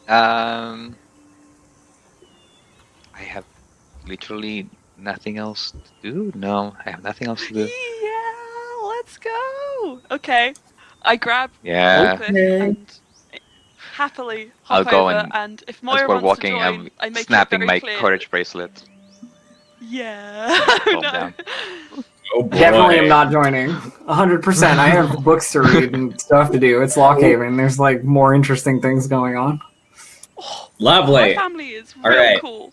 I have literally nothing else to do. No, I have nothing else to do. Yeah, let's go. Okay, I grab Yeah. Heathcliff Okay. and happily I'll hop go over, and and if As Moira we're wants walking, to join, I'm I make snapping it my very clear. courage bracelet. Yeah. Calm No. down. Oh boy. Definitely am not joining. 100%. I have books to read and stuff to do. It's Lockhaven. There's like more interesting things going on. Oh, Lovely. my family is All real right. cool.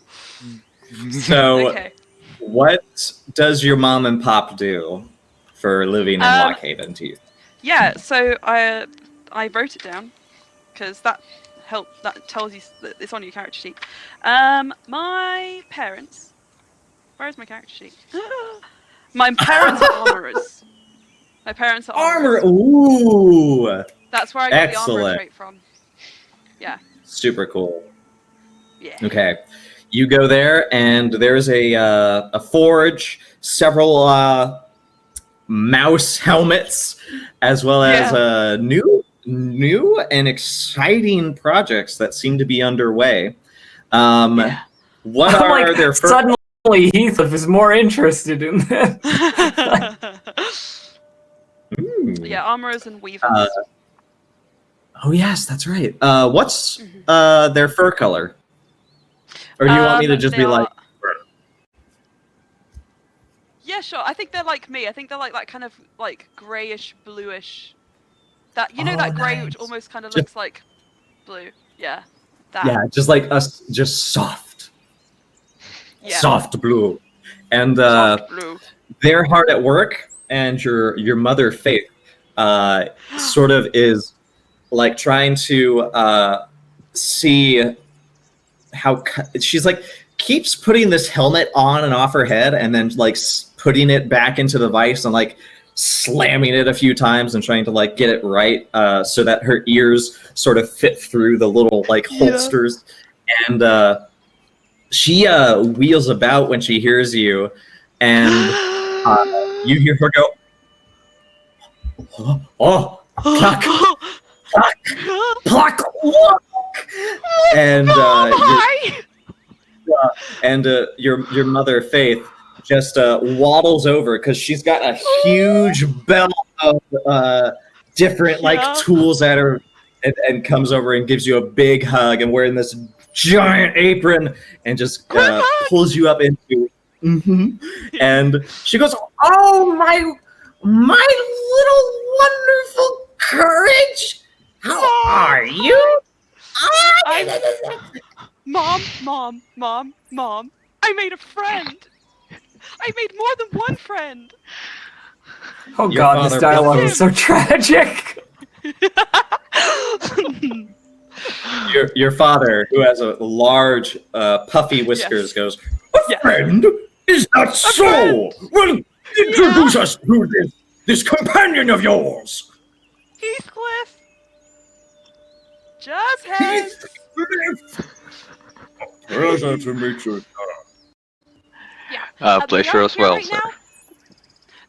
So, Okay. what does your mom and pop do for living in Lockhaven to you? Yeah, so I wrote it down because that helped. That tells you that it's on your character sheet. My parents. Where's my character sheet? My parents are armorers. My parents are Armor. armorers. Ooh. That's where I got the armor Excellent. trait from. Yeah. Super cool. Yeah. Okay. You go there, and there's a forge, several mouse helmets, as well as new and exciting projects that seem to be underway. Yeah. What I'm are like, their first? suddenly Heathcliff is more interested in this. Yeah, armorers and weavers. Oh yes, that's right. What's Mhm. their fur color? Or do you want me to just They be like? are- Yeah, sure. I think they're like me. I think they're like that kind of like grayish, bluish. That Oh, that grey which nice. almost kind of Just- looks like blue. Yeah. That. Yeah, just like us, just soft, Yeah. soft blue, and Soft blue. they're hard at work. And your mother Faith, sort of is like trying to see how she's like keeps putting this helmet on and off her head, and then like putting it back into the vise and like slamming it a few times and trying to like get it right so that her ears sort of fit through the little like holsters. And she wheels about when she hears you, and you hear her go, oh, pluck, pluck, look! And your mother Faith just waddles over because she's got a huge belt of different like tools at her, and comes over and gives you a big hug, and wearing this giant apron, and just pulls you up into. And she goes, "Oh my little wonderful Courage, how are you?" Mom, I made a friend. I made more than one friend. Oh Your god, this father- dialogue is so tragic. Your father, who has a large, puffy whiskers, Yes. goes, Yes. "Friend, is that so? Well, introduce us to this companion of yours." Heathcliff. Just heads. Pleasure to meet you. Yeah. They Pleasure aren't as here well, right sir. now.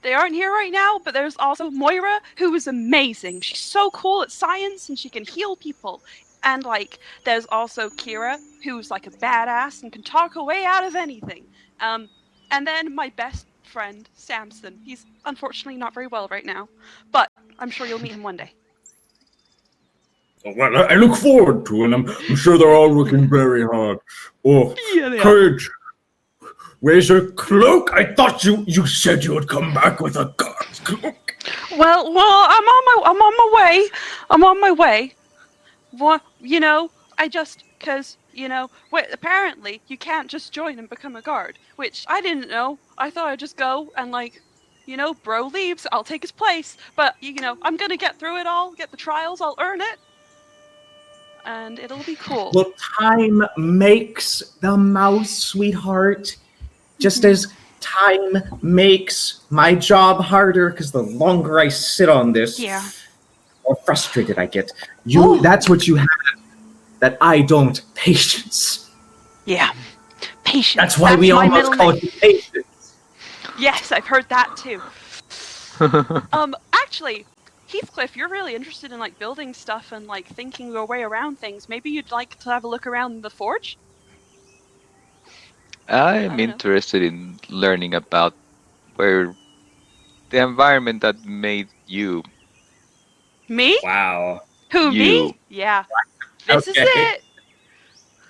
They aren't here right now, but there's also Moira, who is amazing. She's so cool at science, and she can heal people. And like, there's also Kira, who's like a badass and can talk her way out of anything. And then my best friend, Samson. He's unfortunately not very well right now, but I'm sure you'll meet him one day. Well, I look forward to it, and I'm sure they're all working very hard. Oh, Yeah, they are. Courage, where's your cloak? I thought you said you would come back with a guard's cloak. Well, I'm on my way. what, because, apparently you can't just join and become a guard, which I didn't know. I thought I'd just go and, bro leaves, I'll take his place. But, I'm going to get through it all, get the trials, I'll earn it. And it'll be cool. Well, time makes the mouse, sweetheart. Just as time makes my job harder, because the longer I sit on this, the more frustrated I get. That's what you have. That I don't. Patience. Yeah. Patience. That's why we almost call you patience. Yes, I've heard that too. Actually, Heathcliff, you're really interested in building stuff and thinking your way around things. Maybe you'd like to have a look around the forge? I'm interested in learning about where the environment that made you. Me? Wow. Who, You. me? Yeah. This is it.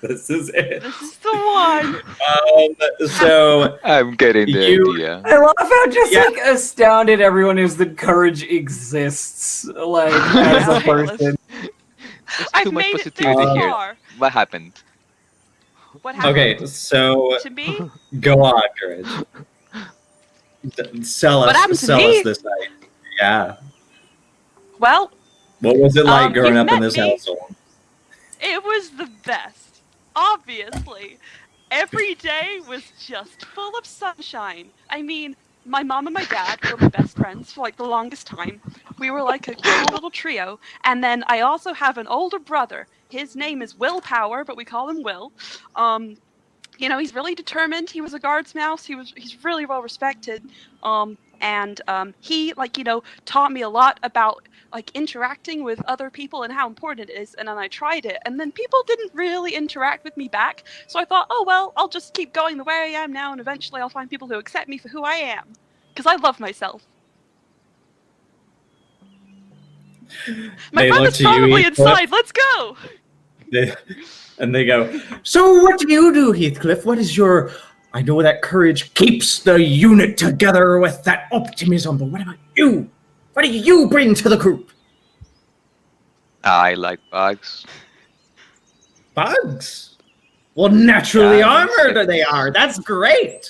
This is it. This is the one. So I'm getting the idea. I love how just astounded everyone is that courage exists, as a person. I've Too much made it positivity this here. far. What happened? What happened? okay, so To me? go on, Courage. Sell What happened us to me? this night. Yeah. Well, What was it like growing you've up in met this me. household? It was the best. Obviously. Every day was just full of sunshine. I mean, my mom and my dad were my best friends for the longest time. We were a cool little trio. And then I also have an older brother. His name is Willpower, but we call him Will. He's really determined. He was a guard's mouse. He's really well respected. And he taught me a lot about interacting with other people and how important it is. And then I tried it, and then people didn't really interact with me back. So I thought, oh well, I'll just keep going the way I am now, and eventually I'll find people who accept me for who I am, because I love myself. My They look brother's to you, probably Heathcliff. inside. Let's go. And they go, So what do you do, Heathcliff? What is your... I know that courage keeps the unit together with that optimism, but what about you? What do you bring to the group? I like bugs. Bugs? Well, naturally Yeah, armored insects. they are. That's great.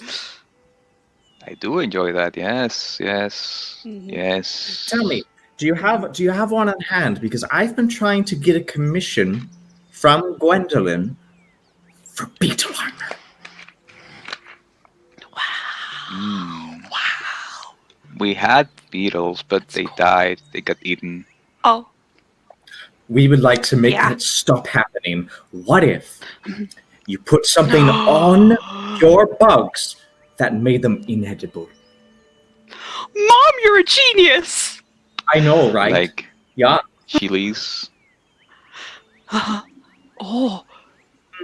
I do enjoy that. Yes. Mhm. Yes. Tell me, do you have one on hand? Because I've been trying to get a commission from Gwendolyn for beetle armor. Wow. We had beetles, but they died. They got eaten. Oh. We would like to make Yeah. that stop happening. What if you put something on your bugs that made them inedible? Mom, you're a genius. I know, right? Like Yeah. chilies, Oh.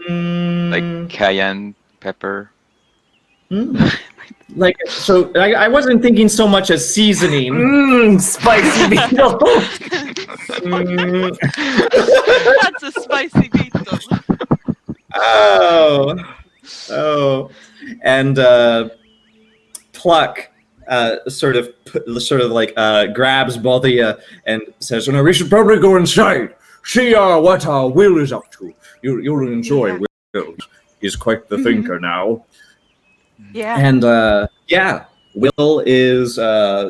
like cayenne pepper. Like, so I wasn't thinking so much as seasoning. Spicy beetle. Mm, That's a spicy beetle. oh, and Pluck sort of grabs both of you and says, "No, we should probably go inside. See what Will is up to. You'll enjoy Will. He's quite the thinker now." Yeah. And Will is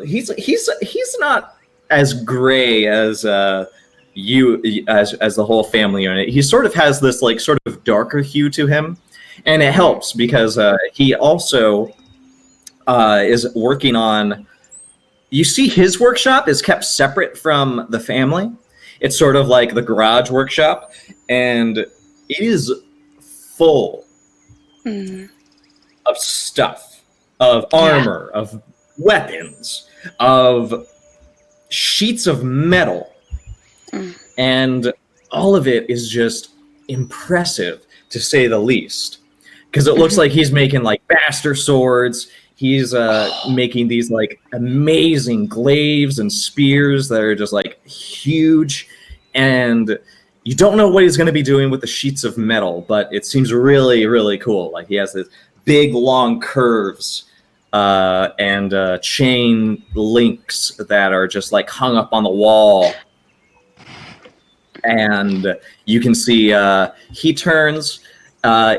he's not as gray as you as the whole family unit. He sort of has this sort of darker hue to him, and it helps because he also is working on. You see, his workshop is kept separate from the family. It's sort of like the garage workshop, and it is full of stuff, of armor, of weapons, of sheets of metal, and all of it is just impressive, to say the least. Because it looks like he's making bastard swords. He's making these amazing glaives and spears that are just huge, and you don't know what he's going to be doing with the sheets of metal, but it seems really, really cool. He has this big, long curves and chain links that are just hung up on the wall. and you can see he turns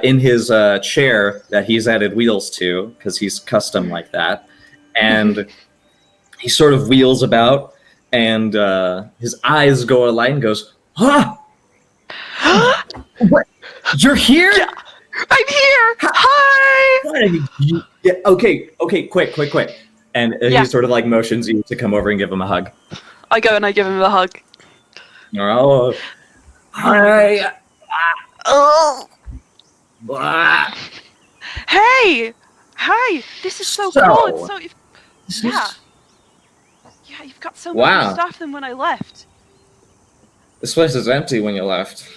in his chair that he's added wheels to because he's custom like that, and he sort of wheels about, and his eyes go alight and goes, "Huh? What? You're here? Yeah, I'm here. Hi. What are you? Yeah, okay, quick." And Yeah. he sort of like motions you to come over and give him a hug. I go and I give him a hug. Oh, hi. Oh. Blah. Hey. Hi. This is so So, cool. It's so. This Yeah. is- Yeah, you've got so much Wow. more stuff than when I left. This place is empty when you left.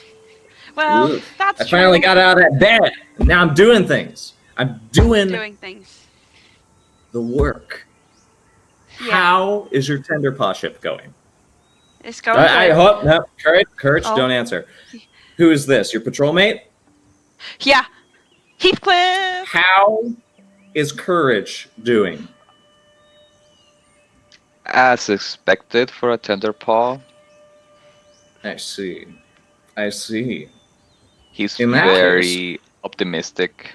Well, Ugh. that's I finally true. got out of that bed. Now I'm doing things. I'm doing things. the work. Yeah. How is your tender paw ship going? It's going I good. hope no. Courage, Oh. don't answer. Who is this? Your patrol mate? Yeah. Heathcliff. How is Courage doing? As expected for a tender paw, I see. he's In that very optimistic.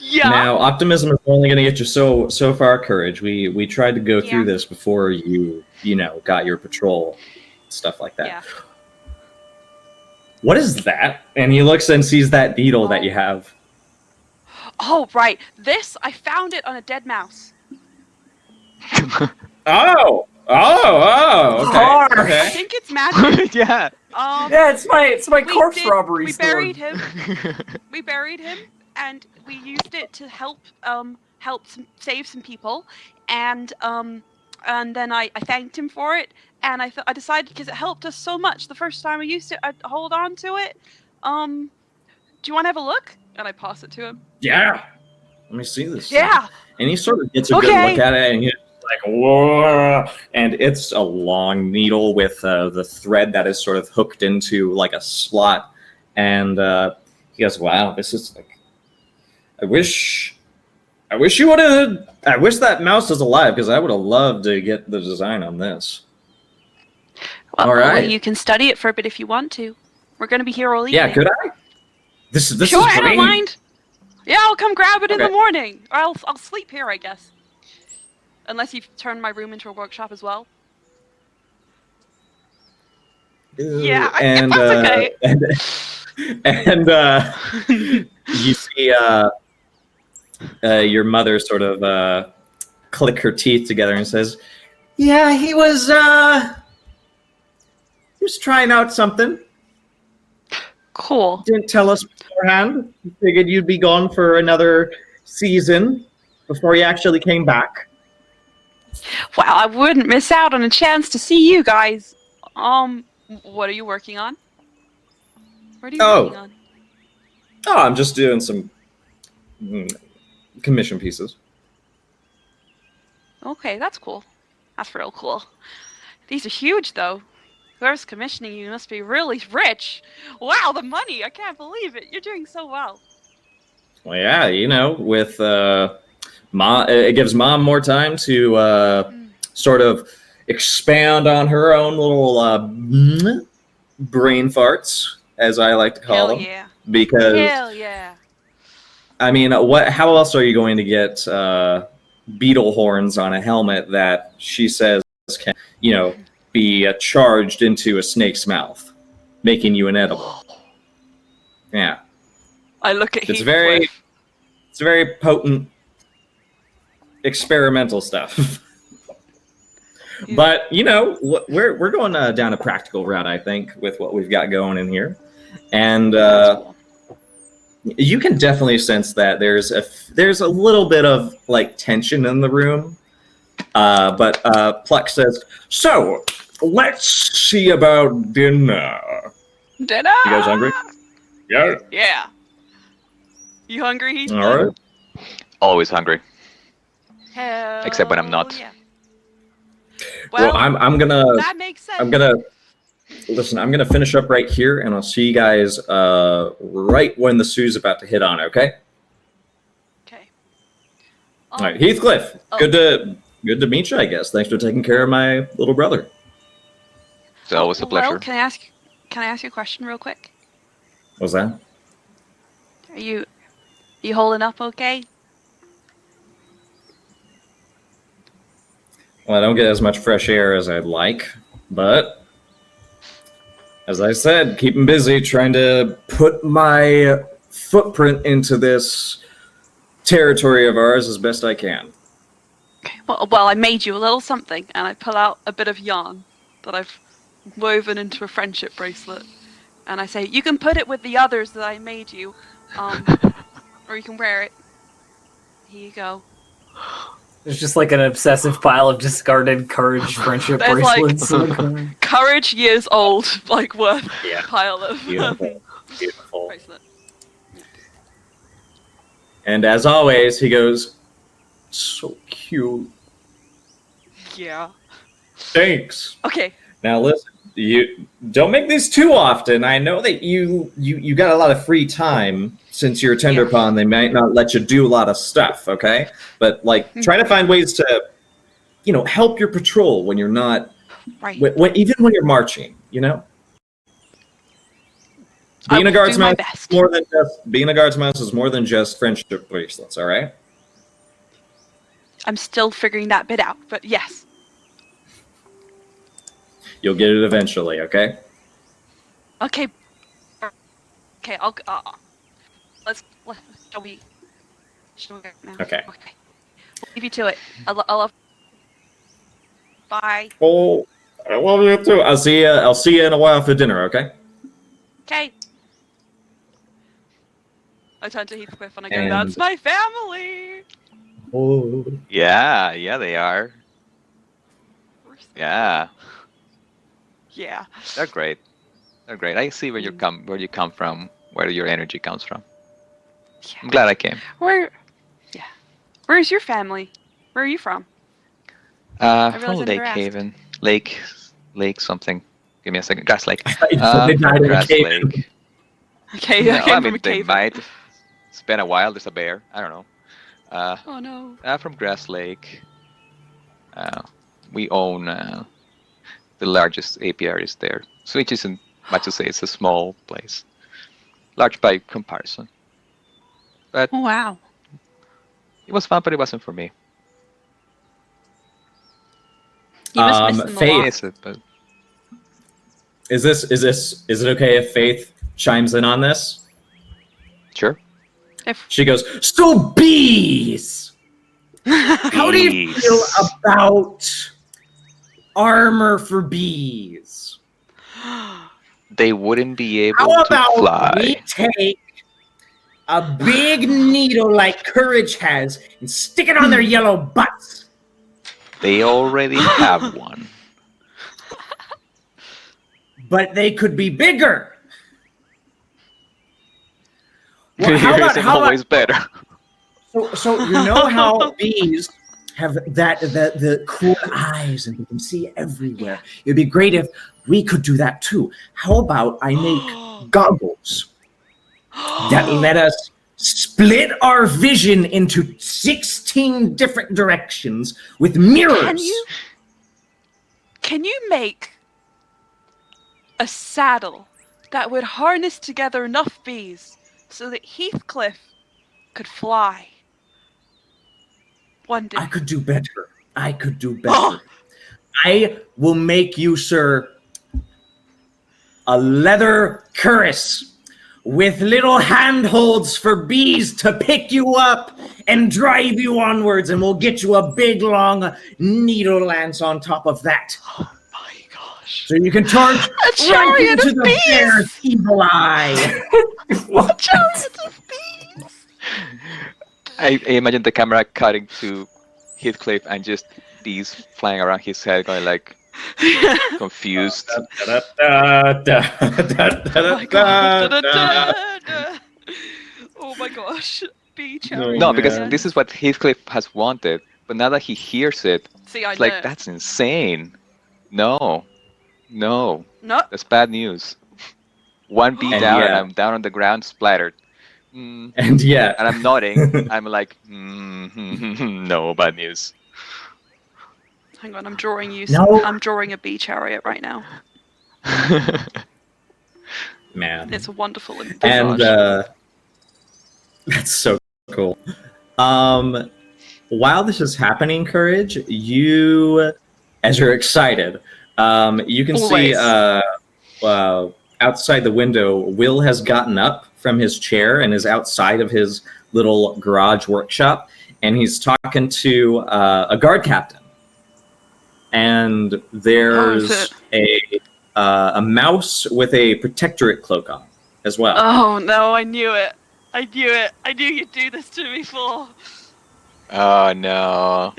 Yeah. Now, optimism is only going to get you so far, Courage. We tried to go through Yeah. this before you got your patrol, stuff like that. Yeah. What is that? And he looks and sees that beetle that you have. Oh, right. This, I found it on a dead mouse. Oh, okay. Hard. I Okay. think it's magic. Yeah. Yeah, it's my We corpse did- robbery We story. buried him. We buried him, and we used it to help save some people, and then I thanked him for it, and I decided because it helped us so much the first time we used it, I'd hold on to it. Do you want to have a look? And I pass it to him. Yeah. Let me see this. Yeah. And he sort of gets a good Okay. look at it, and he's like, whoa. And it's a long needle with the thread that is sort of hooked into like a slot. And he goes, wow, this is like, I wish you would have, I wish that mouse was alive because I would have loved to get the design on this. Well, All right. you can study it for a bit if you want to. We're going to be here all evening. Yeah, could I? This Sure, is I great. don't mind. Yeah, I'll come grab it in the Okay. morning. Or I'll sleep here, I guess. Unless you've turned my room into a workshop as well. Yeah, and that's okay. and you see your mother sort of click her teeth together and says, "Yeah, he was trying out something. Cool. Didn't tell us beforehand. He figured you'd be gone for another season before he actually came back." Well, I wouldn't miss out on a chance to see you guys. What are you working on? What are you Oh. working on? Oh, I'm just doing some commission pieces. Okay, that's cool. That's real cool. These are huge, though. Whoever's commissioning you must be really rich. Wow, the money! I can't believe it. You're doing so well. Well, yeah, with mom, it gives mom more time to sort of expand on her own little brain farts, as I like to call Hell them. yeah. Because Hell yeah. I mean, how else are you going to get beetle horns on a helmet that she says can, be charged into a snake's mouth, making you inedible? Yeah. I look at It's Heathcliff. very potent experimental stuff. But we're going down a practical route, I think, with what we've got going in here, and That's cool. you can definitely sense that there's a little bit of like tension in the room. But Pluck says, "So let's see about dinner. Dinner! You guys hungry? Yeah. Yeah. You hungry, Heathcliff? All right. Always hungry. Hell Except when I'm not. yeah. Well, I'm gonna that makes sense. I'm gonna finish up right here, and I'll see you guys right when the Sue's about to hit on. Okay. Okay. All right, Heathcliff. Oh. Good to meet you. I guess. Thanks for taking care of my little brother. It's always a pleasure. Well, can I ask you a question real quick? What's that? Are you holding up okay? Well, I don't get as much fresh air as I'd like, but as I said, keeping busy trying to put my footprint into this territory of ours as best I can. Okay. Well, I made you a little something, and I pull out a bit of yarn that I've woven into a friendship bracelet, and I say, you can put it with the others that I made you, or you can wear it. Here you go. There's just like an obsessive pile of discarded courage friendship There's, like, bracelets. in the corner. Courage years old, like worth Yeah. pile of Beautiful. Beautiful. bracelet. And as always, he goes, so cute. Yeah. Thanks. Okay. Now listen, you don't make these too often. I know that you got a lot of free time since you're a tender Yeah. pawn. They might not let you do a lot of stuff, okay? But like, try to find ways to, help your patrol when you're not, Right. even when you're marching. Being I a will guardsman do my is best. more than just being a guardsman is more than just friendship bracelets. All right. I'm still figuring that bit out, but yes. You'll get it eventually. Okay. Okay. Okay. I'll. Shall we go now? Okay. We'll leave you to it. I love. Bye. Oh, I love you too. I'll see you in a while for dinner. Okay. Okay. I turn to Heathcliff and I go, And- "That's my family." Oh. Yeah, they are. Yeah, Yeah. they're great. They're great. I see where you come from, where your energy comes from. I'm Yeah. glad I came. Yeah. Where's your family? Where are you from? realized From I never Lake asked. Haven, Lake something. Give me a second. Grass Lake. They died in a Grass cave. Lake. Okay. No, I came I from mean a they cave. might. It's been a while. There's a bear. I don't know. Oh no. From Grass Lake. We own the largest apiaries there, so which isn't much to say. It's a small place, large by comparison. But Oh, wow. it was fun, but it wasn't for me. You must miss them a Faith. lot. Yes, but Is it okay if Faith chimes in on this? sure. She goes, so bees! How do you feel Bees. about armor for bees? They wouldn't be able How to about fly. we take a big needle like Courage has and stick it on their yellow butts? They already have one. But they could be bigger. Well, Bigger isn't always better. So you know how bees have the cool eyes and they can see everywhere. It'd be great if we could do that too. How about I make goggles that let us split our vision into 16 different directions with mirrors? Can you make a saddle that would harness together enough bees so that Heathcliff could fly? One day. I could do better. I will make you, sir, a leather cuirass with little handholds for bees to pick you up and drive you onwards, and we'll get you a big, long needle lance on top of that. Oh my gosh. So you can charge A right chariot into of the bees! bear's evil eye. A chariot of bees! I imagine the camera cutting to Heathcliff and just bees flying around his head, going like confused. Oh my god. Da-da-da-da. Oh my gosh. Bee chariot. No, because man. this is what Heathcliff has wanted, but now that he hears it, See, I it's know. like that's insane. No, No. that's bad news. One bee And down, and yeah. I'm down on the ground, splattered. And And yeah, I'm nodding. I'm like, no, bad news. Hang on, I'm drawing you. No. I'm drawing a bee chariot right now. Man. It's a wonderful visage. And that's so cool. While this is happening, Courage, you, as you're excited, you can see outside the window, Will has gotten up from his chair and is outside of his little garage workshop, and he's talking to a guard captain. And there's a mouse with a protectorate cloak on as well. Oh no, I knew it. I knew it. I knew you'd do this to me before. Oh no,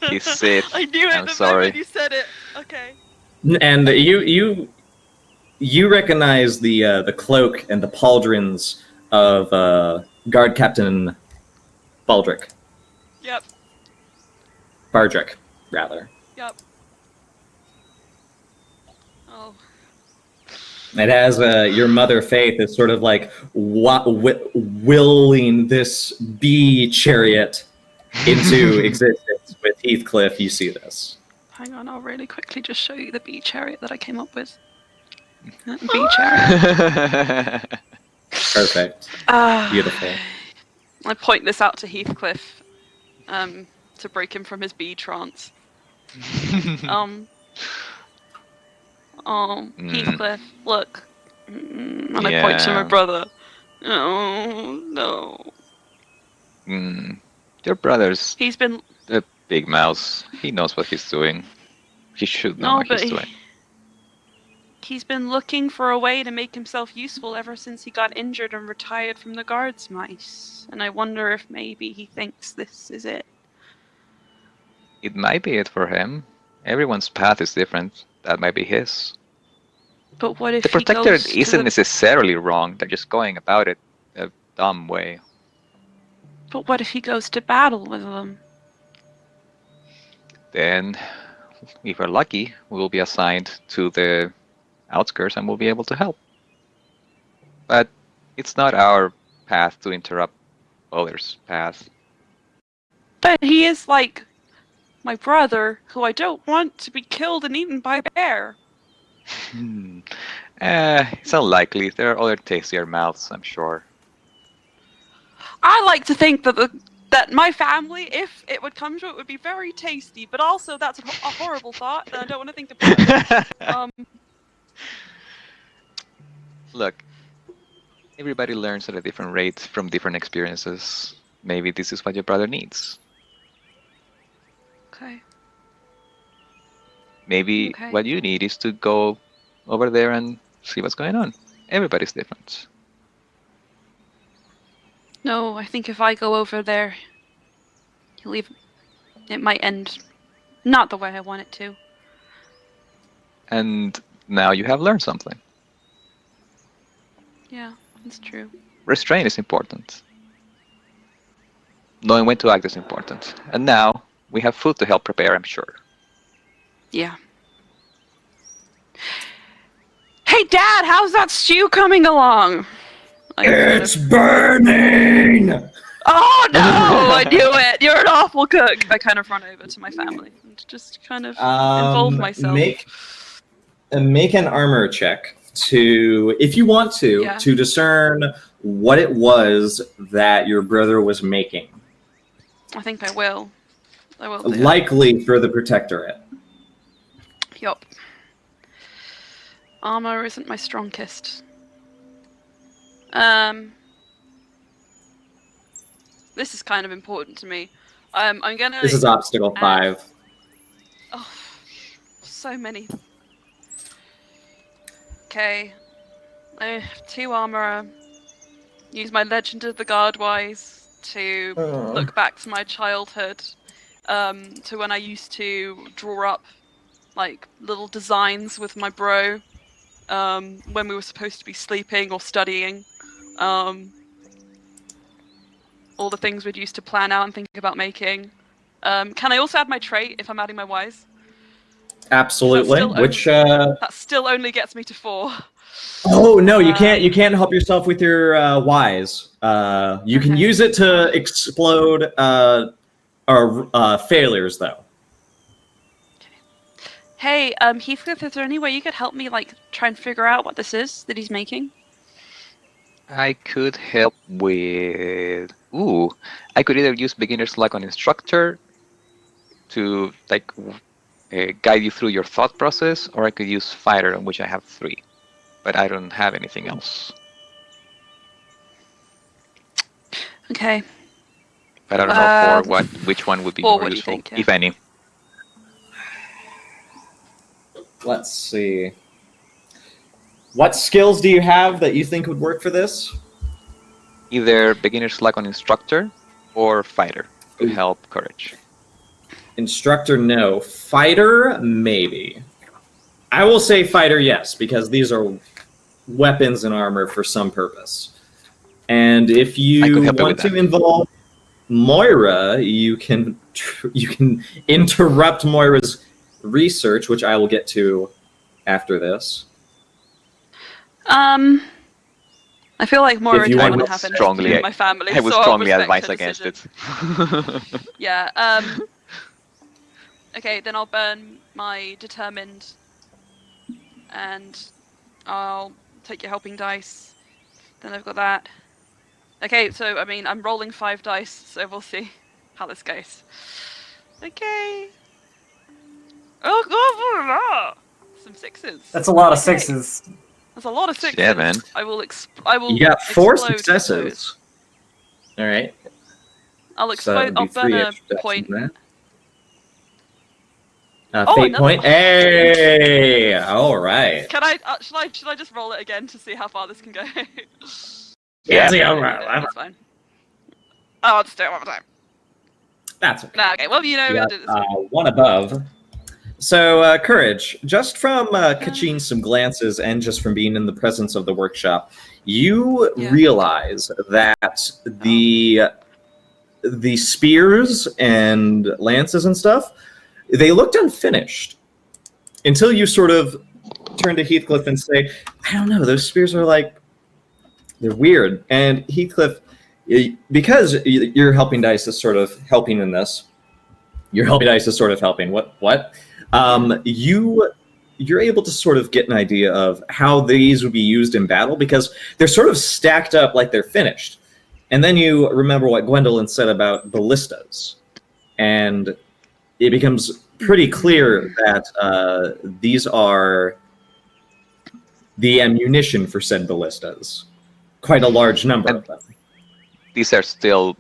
he's Sith. I knew it I'm the sorry. moment you said it. Okay. And you recognize the cloak and the pauldrons of Guard Captain Baldric. Yep. Bardric, rather. Yep. Oh. It has your mother Faith is sort of like willing this bee chariot into existence. With Heathcliff, you see this. Hang on, I'll really quickly just show you the bee chariot that I came up with. Bee chariot. Perfect. Beautiful. I point this out to Heathcliff to break him from his bee trance. Heathcliff, look. And I point to my brother. Oh, no. Your brother's He's been... a big mouse. He knows what he's doing. He should know what he's doing. He's been looking for a way to make himself useful ever since he got injured and retired from the guards mice. And I wonder if maybe he thinks this is it. It might be it for him. Everyone's path is different. That might be his. But what if The he Protector goes isn't necessarily wrong. They're just going about it a dumb way. But what if he goes to battle with them? Then, if we're lucky, we will be assigned to the outskirts and we'll be able to help. But it's not our path to interrupt others' paths. But he is like my brother, who I don't want to be killed and eaten by a bear. It's unlikely. There are other tastier mouths, I'm sure. I like to think that my family, if it would come to it, would be very tasty. But also, that's a horrible thought, and I don't want to think about it. Look, everybody learns at a different rate from different experiences. Maybe this is what your brother needs. Okay. Maybe what you need is to go over there and see what's going on. Everybody's different. No, I think if I go over there, it might end not the way I want it to. And now you have learned something. Yeah, that's true. Restraint is important. Knowing when to act is important. And now we have food to help prepare, I'm sure. Yeah. Hey, Dad, how's that stew coming along? It's burning! Oh no! I knew it. You're an awful cook. I kind of run over to my family and just kind of involve myself. Make an armor check to, if you want to discern what it was that your brother was making. I think I will. I will. Likely for the Protectorate. Yup. Armor isn't my strongest. This is kind of important to me. I'm gonna. This is obstacle 5. Oh, so many. Okay. I have 2 armor. Use my Legend of the Guardwise to look back to my childhood, to when I used to draw up like little designs with my bro, when we were supposed to be sleeping or studying. All the things we'd used to plan out and think about making. Can I also add my trait if I'm adding my wise? Absolutely. That still only gets me to 4. Oh no, you can't. You can't help yourself with your wise. You can use it to explode failures, though. Okay. Hey, Heathcliff, is there any way you could help me, like, try and figure out what this is that he's making? I could help with. Ooh, I could either use beginner's luck on instructor to like guide you through your thought process, or I could use fighter, on which I have 3, but I don't have anything else. Okay. But I don't know for which one would be or more what do you useful, think, yeah. if any. Let's see. What skills do you have that you think would work for this? Either beginner's luck on instructor or fighter to Ooh. help courage. Instructor, no. Fighter, maybe. I will say fighter, yes, because these are weapons and armor for some purpose. And if I you could help you want with to that. involve Moira, you can interrupt Moira's research, which I will get to after this. I feel like Moira If you doesn't want want to to have strongly- anything in my family, I would so strongly I'll advise respect her against decision. it. Yeah, okay, then I'll burn my determined, and I'll take your helping dice. Then I've got that. Okay, so, I mean, I'm rolling 5 dice, so we'll see how this goes. Okay. Oh, some 6s. That's a lot of Okay. 6s. That's a lot of 6s. Yeah, man. I will You got 4 explode successes. All right. I'll So explode. that'd be I'll burn 3 a extra dice point. in there. Oh, Fate another point. one. Hey! All right. Can I? Should I just roll it again to see how far this can go? Yeah. That's fine. Oh, I'll just do it one more time. That's okay. No, okay. Well, you know, You we'll got, do this. one above. So, Courage, just from catching some glances and just from being in the presence of the workshop, you Yeah. realize that the spears and lances and stuff, they looked unfinished until you sort of turn to Heathcliff and say, I don't know, those spears are like, they're weird. And Heathcliff, because your helping dice is sort of helping in this, your helping dice is sort of helping. What? You're able to sort of get an idea of how these would be used in battle because they're sort of stacked up like they're finished. And then you remember what Gwendolyn said about ballistas. And it becomes pretty clear that these are the ammunition for said ballistas. Quite a large number of them. These are still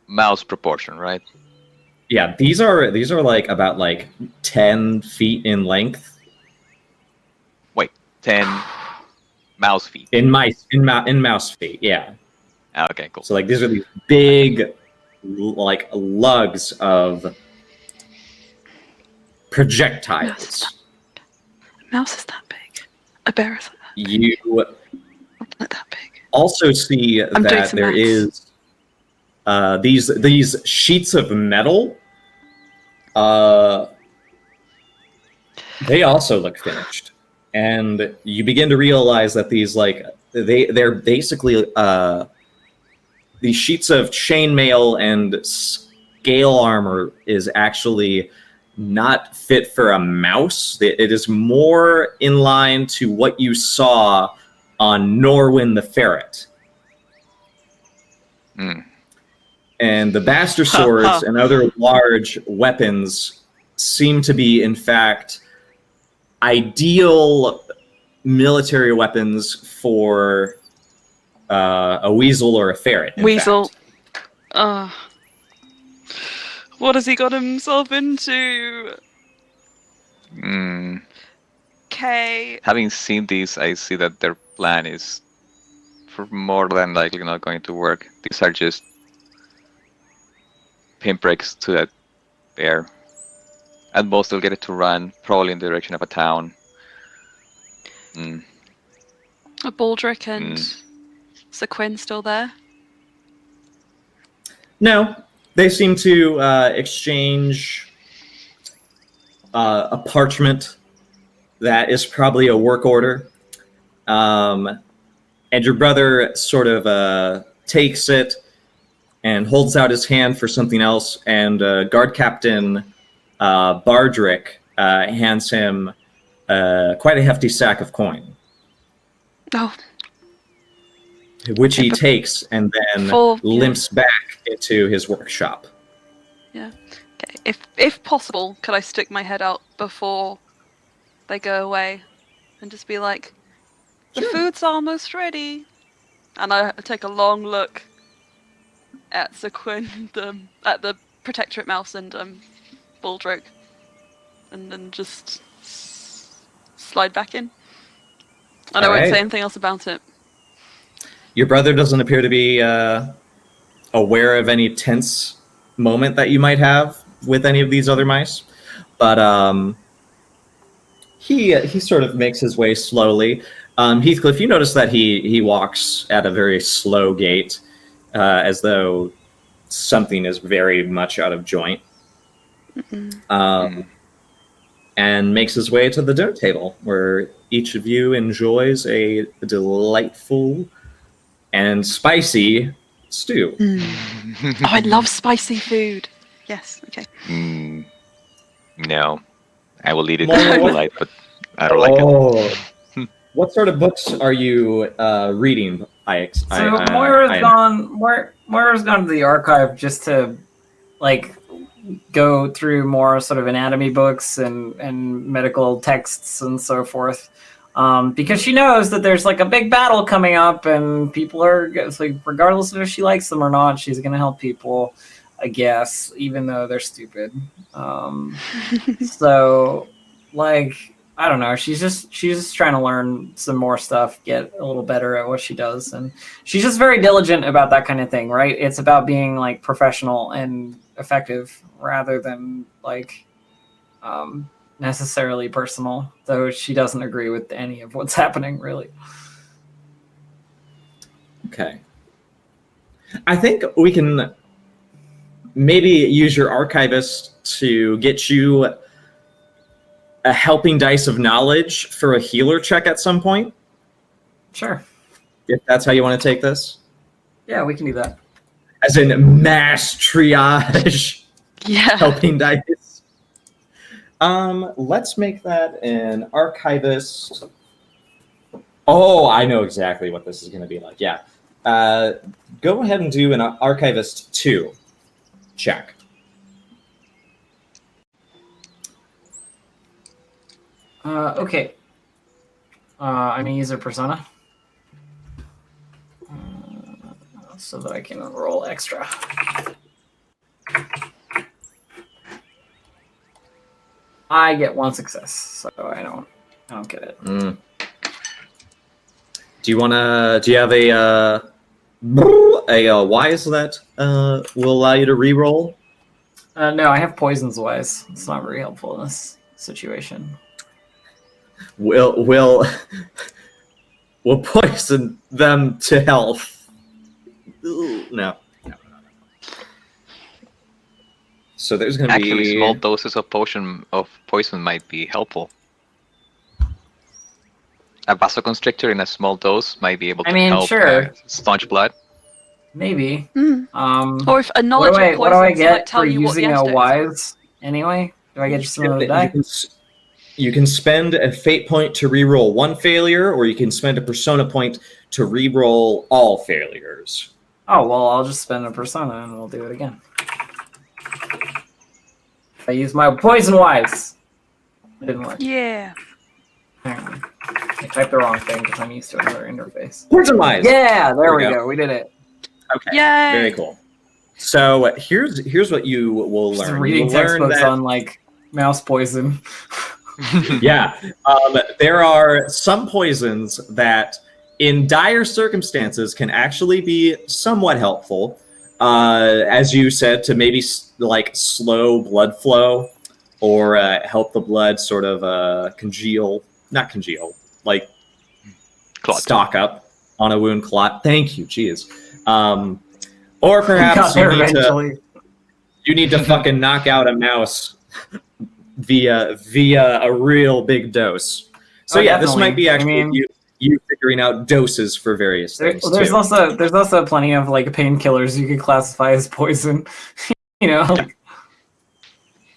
mouse proportion, right? Yeah, these are like about like 10 feet in length. 10 mouse feet. In mouse feet, yeah. Okay, cool. So like these are these big like lugs of projectiles. Mouse is that big. A bear is You not that big. also see I'm doing that some there maths. is these sheets of metal. They also look finished, and you begin to realize that these they're basically these sheets of chainmail and scale armor is actually not fit for a mouse. It is more in line to what you saw on Norwin the Ferret. Mm. And the Bastard swords and other large weapons seem to be, in fact, ideal military weapons for a weasel or a ferret. in Weasel. fact. What has he got himself into? Mm. Okay. Having seen these, I see that their plan is for more than likely not going to work. These are just pinpricks to that bear. At most, they'll get it to run, probably in the direction of a town. Mm. Are Baldric and Sequin still there? No, they seem to exchange a parchment that is probably a work order. And your brother sort of takes it and holds out his hand for something else. And Guard Captain Bardrick hands him quite a hefty sack of coin, Oh, which he takes and then limps back into his workshop. yeah. Okay. If possible, could I stick my head out before they go away, and just be like, "The food's almost ready," and I take a long look at Sequin, at the Protectorate Mouse and Baldroke, and then just slide back in. And I won't say anything else about it. Your brother doesn't appear to be aware of any tense moment that you might have with any of these other mice, but he sort of makes his way slowly. Heathcliff, you notice that he walks at a very slow gait, as though something is very much out of joint, and makes his way to the dinner table, where each of you enjoys a delightful and spicy stew. Oh, I love spicy food. Yes, okay. No, I will eat it if I like, but I don't like it. What sort of books are you reading? Moira's gone to the archive just to like go through more sort of anatomy books and medical texts and so forth, because she knows that there's like a big battle coming up and people are like, regardless of if she likes them or not, she's gonna help people, I guess, even though they're stupid. So like, I don't know, she's just trying to learn some more stuff, get a little better at what she does, and she's just very diligent about that kind of thing, right? It's about being like professional and effective rather than like necessarily personal, though she doesn't agree with any of what's happening, really. Okay. I think we can maybe use your archivist to get you a helping dice of knowledge for a healer check at some point. Sure. If that's how you want to take this. Yeah, we can do that. As in mass triage Yeah. helping dice. Let's make that an archivist. Oh, I know exactly what this is going to be like. Yeah. Go ahead and do an archivist 2 check. Okay. I'm gonna use a persona so that I can roll extra. I get 1 success, so I don't get it. Do you have a wise that will allow you to re-roll? No, I have poisons wise. It's not very helpful in this situation. We'll poison them to health. No. So there's going to be Actually, small doses of poison might be helpful. A vasoconstrictor in a small dose might be able to help staunch blood. Maybe. Or if a knowledge of poison what do I get tell for you what the using a antidote is. wise anyway? Do I get just another die? You can spend a fate point to re-roll 1 failure, or you can spend a persona point to re-roll all failures. Oh, well, I'll just spend a persona and we'll do it again. I use my poison wise. It didn't work. Yeah. Hang on. I typed the wrong thing because I'm used to another interface. Poison wise! Yeah, there we go. We did it. Okay, Yay! very cool. So here's what you will Just learn. reading You'll learn textbooks that, on like mouse poison. yeah, there are some poisons that, in dire circumstances, can actually be somewhat helpful. As you said, to maybe like slow blood flow, or help the blood sort of like Clot. stock up on a wound, clot. Thank you, jeez. Or perhaps you need to fucking knock out a mouse via a real big dose. So yeah, this might be actually you figuring out doses for various things. There's too. also plenty of like painkillers you could classify as poison. You know.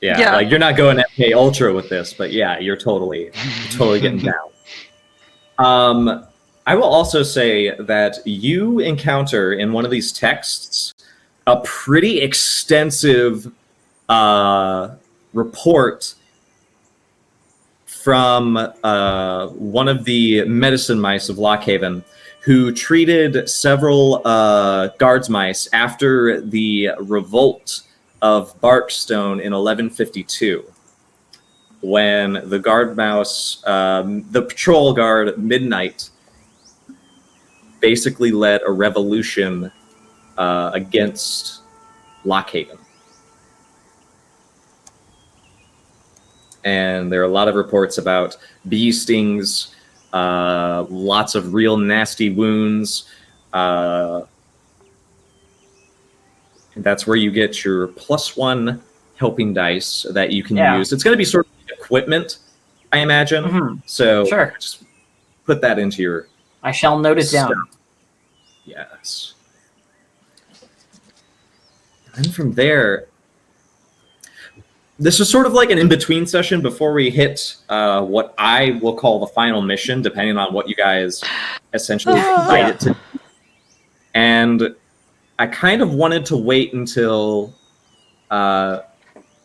Yeah, like you're not going MK Ultra with this, but yeah, you're totally getting down. I will also say that you encounter in one of these texts a pretty extensive report from one of the medicine mice of Lockhaven, who treated several guards mice after the revolt of Barkstone in 1152, when the guard mouse, the patrol guard Midnight, basically led a revolution against Lockhaven. And there are a lot of reports about bee stings, lots of real nasty wounds. And that's where you get your +1 helping dice that you can use. It's going to be sort of equipment, I imagine. Mm-hmm. So sure, just put that into your. I shall note it stuff. down. Yes. And from there, this is sort of like an in-between session before we hit what I will call the final mission, depending on what you guys essentially invite it to. And I kind of wanted to wait until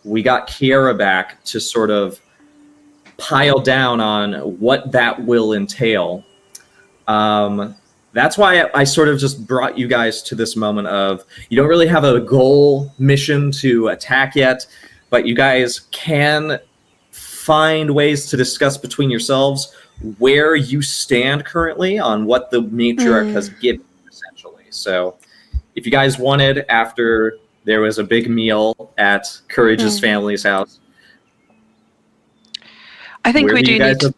we got Kiera back to sort of pile down on what that will entail. That's why I sort of just brought you guys to this moment of, you don't really have a goal mission to attack yet, but you guys can find ways to discuss between yourselves where you stand currently on what the matriarch has given, essentially. So if you guys wanted, after there was a big meal at Courage's family's house, I think we do need to... have...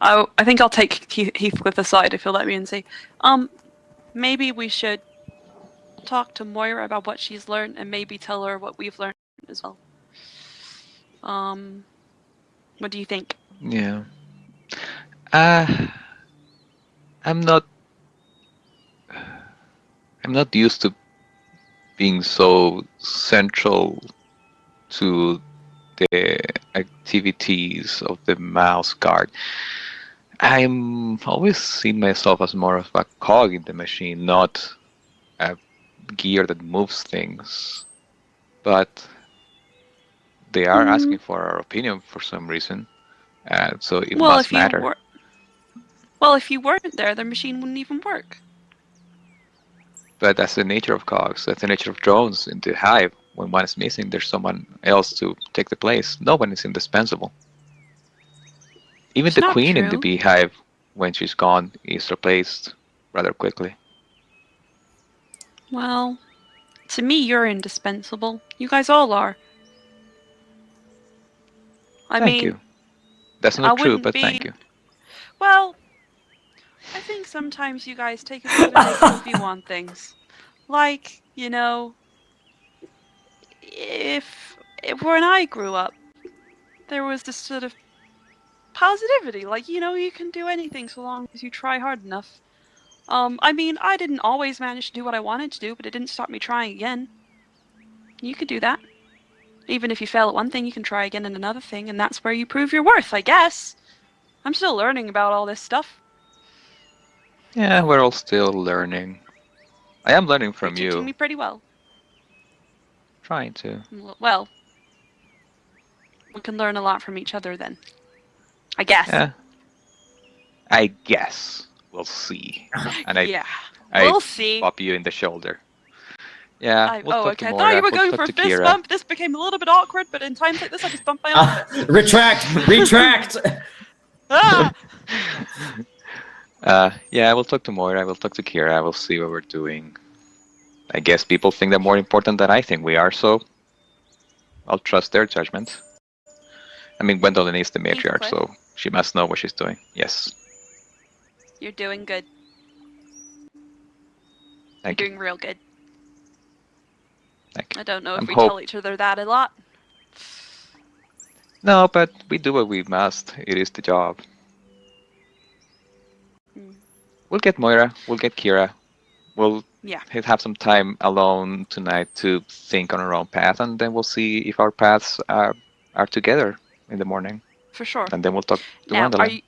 I think I'll take Heathcliff aside if you'll let me and say, maybe we should talk to Moira about what she's learned and maybe tell her what we've learned as well. What do you think? Yeah. I'm not used to being so central to the activities of the mouse guard. I'm always seen myself as more of a cog in the machine, not a gear that moves things. But they are asking for our opinion for some reason, so it must matter. Well, if you weren't there, the machine wouldn't even work. But that's the nature of cogs. That's the nature of drones in the hive. When one is missing, there's someone else to take the place. No one is indispensable. Even the queen in the beehive, when she's gone, is replaced rather quickly. Well, to me, you're indispensable. You guys all are. Thank you. That's not true, but thank you. Well, I think sometimes you guys take a bit of a negative view on things. Like, you know, if when I grew up, there was this sort of positivity, like, you know, you can do anything so long as you try hard enough. I mean, I didn't always manage to do what I wanted to do, but it didn't stop me trying again. You could do that. Even if you fail at one thing, you can try again at another thing, and that's where you prove your worth, I guess. I'm still learning about all this stuff. Yeah, we're all still learning. I am learning from you. You're teaching me pretty well. Trying to. Well, we can learn a lot from each other then. I guess. Yeah. I guess. We'll see. And we'll see. Pop you in the shoulder. Yeah. Okay. I thought you were going for a fist bump. This became a little bit awkward, but in times like this, I just bump my own fist. Retract! Ah! Yeah, I will talk to Moira. I will talk to Kira. I will see what we're doing. I guess people think they're more important than I think we are, so I'll trust their judgment. I mean, Gwendolyn is the matriarch, so she must know what she's doing. Yes. You're doing good. Thank you. You're doing real good. Thank you. I don't know if we tell each other that a lot. No, but we do what we must. It is the job. We'll get Moira. We'll get Kira. we'll Yeah. have some time alone tonight to think on our own path, and then we'll see if our paths are together in the morning, For sure. and then we'll talk to Now, Wonderland.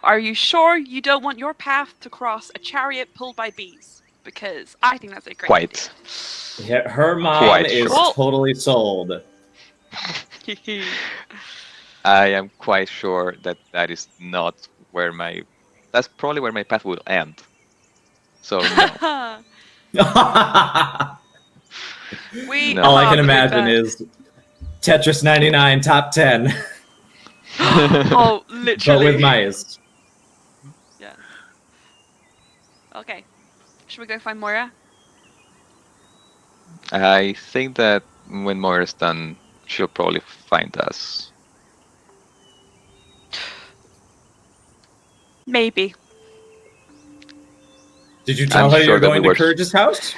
are you sure you don't want your path to cross a chariot pulled by bees? Because I think that's a great Quite. Yeah, her mom Quite is sure. totally sold. idea. I am quite sure that is not where that's probably where my path will end. So no. We No. All I can have a big imagine bet. is Tetris 99 top 10, Oh, but literally. with mice. Yeah. Okay. Should we go find Moira? I think that when Moira's done, she'll probably find us. Maybe. Did you tell I'm her sure you're that going we to were- Courage's house?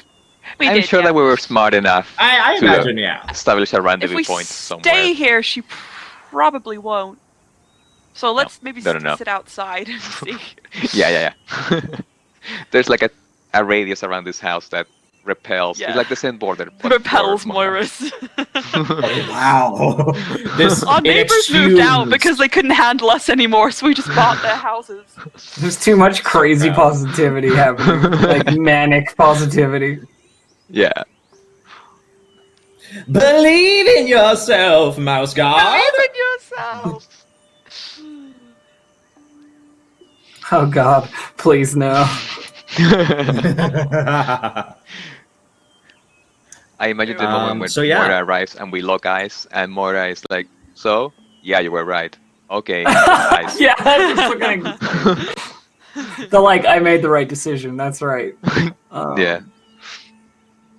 I'm sure that we were smart enough I to imagine, yeah. establish a If rendezvous we point stay somewhere. here, she probably won't. So let's maybe no. sit outside and see. Yeah. There's like a radius around this house that repels. Yeah. It's like the same border. but Repels for Moira. Moira's. Wow. This Our neighbors moved out inexcused- because they couldn't handle us anymore, so we just bought their houses. There's too much crazy positivity happening, like manic positivity. Yeah. Believe in yourself, Mouse God. Believe in yourself. Oh God, please no. I imagine the moment when so yeah. Moira arrives and we lock eyes, and Moira is like, "So, yeah, you were right. Okay, eyes." Yeah, I'm just looking. I made the right decision. That's right. Yeah.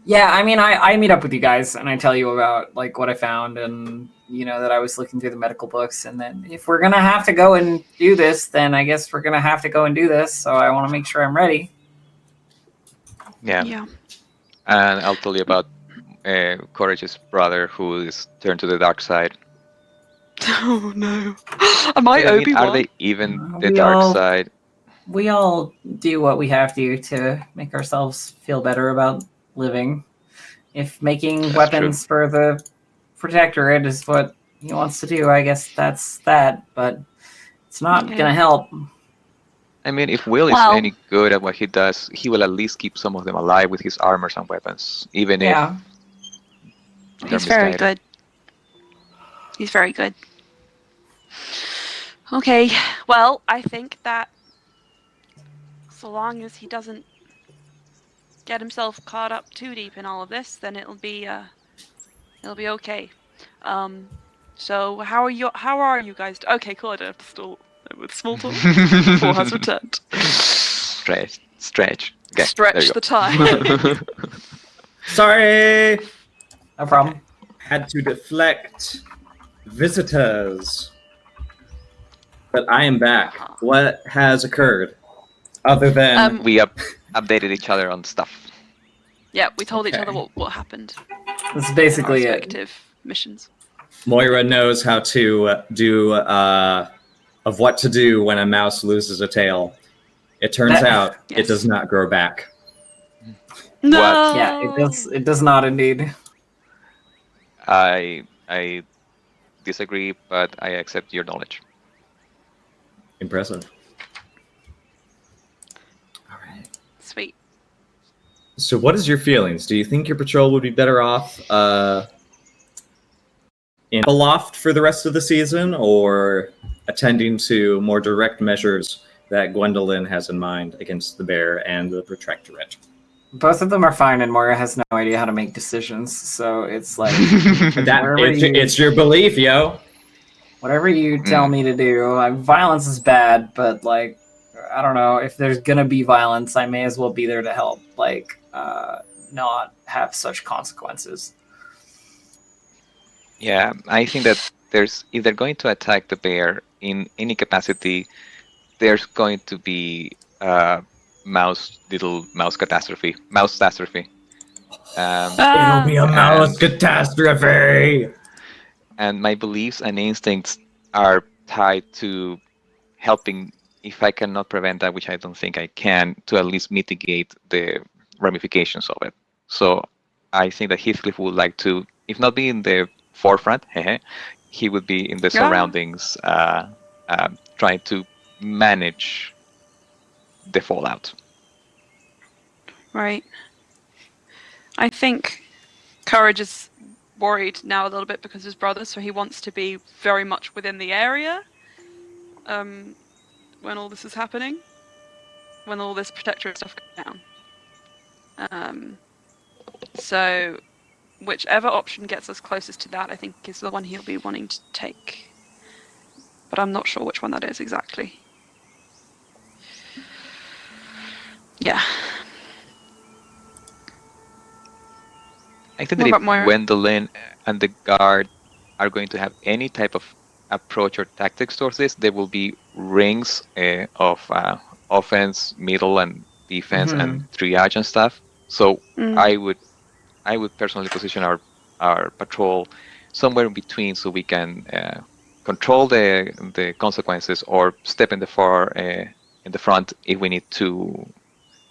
Yeah, I mean, I meet up with you guys and I tell you about like what I found and that I was looking through the medical books, and then if we're gonna have to go and do this, then I guess we're gonna have to go and do this. So I want to make sure I'm ready. Yeah. Yeah. And I'll tell you about Courage's brother who is turned to the dark side. Oh no. Am I I mean, Obi-Wan? are they even the We dark all- side? We all do what we have to make ourselves feel better about living. If making That's weapons for the Protectorate is what he wants to do, I guess that's that. But it's not Yeah. gonna help. I mean, if Will is Well- any good at what he does, he will at least keep some of them alive with his armors and weapons, even Yeah. if they're He's very misguided. good. He's very good. Okay, well, I think that so long as he doesn't get himself caught up too deep in all of this, then it'll be okay. So how are you guys? Okay, cool. I don't have to stall with small talk. Four has returned. Stretch. Okay, Stretch there you the time. Sorry. No problem. Had to deflect visitors. But I am back. What has occurred? Other than We updated each other on stuff. Yeah, we told each Okay. other what happened. This is in basically our it. respective missions. Moira knows how to do of what to do when a mouse loses a tail. It turns That- out it Yes. does not grow back. No. Yeah, it does. It does not indeed. I disagree, but I accept your knowledge. Impressive. All right. Sweet. So, what is your feelings? Do you think your patrol would be better off in a loft for the rest of the season, or attending to more direct measures that Gwendolyn has in mind against the bear and the Protectorate? Both of them are fine, and Moira has no idea how to make decisions. So it's like Wherever It's your belief, yo. whatever you tell me to do. Violence is bad, but like I don't know, if there's gonna be violence, I may as well be there to help. Like not have such consequences. Yeah, I think that if they're going to attack the bear in any capacity, there's going to be little mouse catastrophe. It'll be a mouse catastrophe. And my beliefs and instincts are tied to helping if I cannot prevent that, which I don't think I can, to at least mitigate the ramifications of it. So I think that Heathcliff would like to, if not be in the forefront, he would be in the surroundings, trying to manage the fallout. Right. I think Courage is worried now a little bit because of his brother, so he wants to be very much within the area when all this is happening, when all this protectorate stuff goes down. So whichever option gets us closest to that, I think, is the one he'll be wanting to take. But I'm not sure which one that is exactly. Yeah. I think What that about if Moira? Gwendolyn and the guard are going to have any type of approach or tactics towards this, there will be rings of offense, middle, and defense, and triage and stuff. So I would personally position our patrol somewhere in between, so we can control the consequences, or step in the front if we need to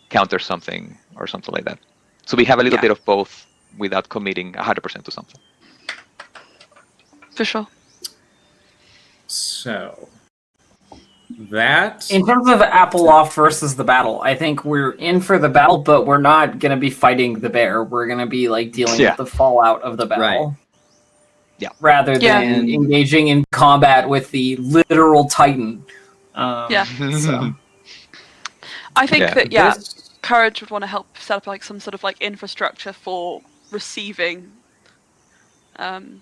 counter something or something like that. So we have a little bit of both without committing 100% to something. For sure. So that In terms of Appleloft versus the battle, I think we're in for the battle, but we're not going to be fighting the bear. We're going to be like dealing with the fallout of the battle. Right. Yeah. Rather than engaging in combat with the literal Titan. So. I think that This- Courage would want to help set up like some sort of like infrastructure for receiving the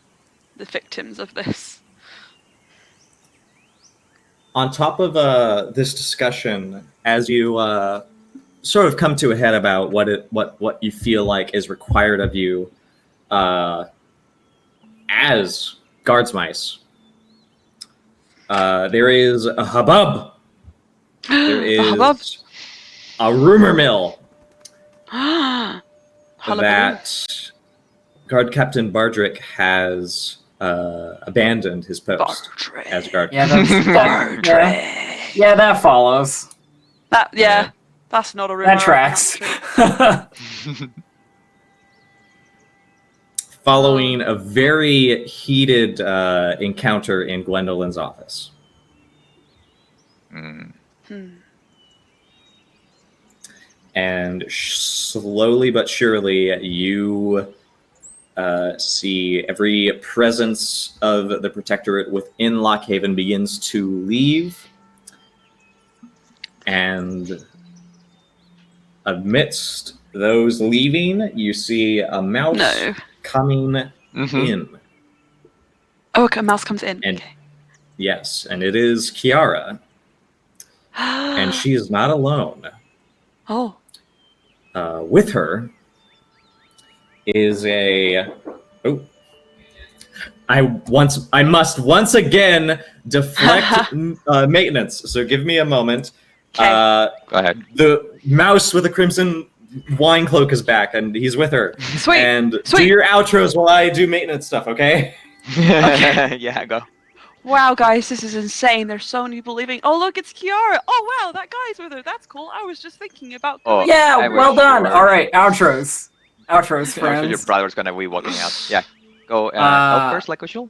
victims of this. On top of this discussion, as you sort of come to a head about what you feel like is required of you as guards mice, there is a hubbub. There is a rumor mill that Guard Captain Bardrick has abandoned his post as guard. Yeah, that follows. That's not a rumor. That tracks. Following a very heated encounter in Gwendolyn's office. And slowly but surely, you see every presence of the Protectorate within Lockhaven begins to leave. And amidst those leaving, you see a mouse coming in. Oh, okay, a mouse comes in. And yes, and it is Kiara. And she is not alone. Oh. With her is a... Oh. I must once again deflect maintenance, so give me a moment. Okay. Go ahead. The mouse with a crimson wine cloak is back, and he's with her. Sweet. And do your outros while I do maintenance stuff, okay? Yeah, go. Wow, guys, this is insane. There's so many people leaving. Oh, look, it's Kiara. Oh, wow, that guy's with her. That's cool. I was just thinking about... Oh, yeah, well done. All right, outros. Outros, friends. Your brother's going to be walking out. Yeah. Go Elf first, like usual?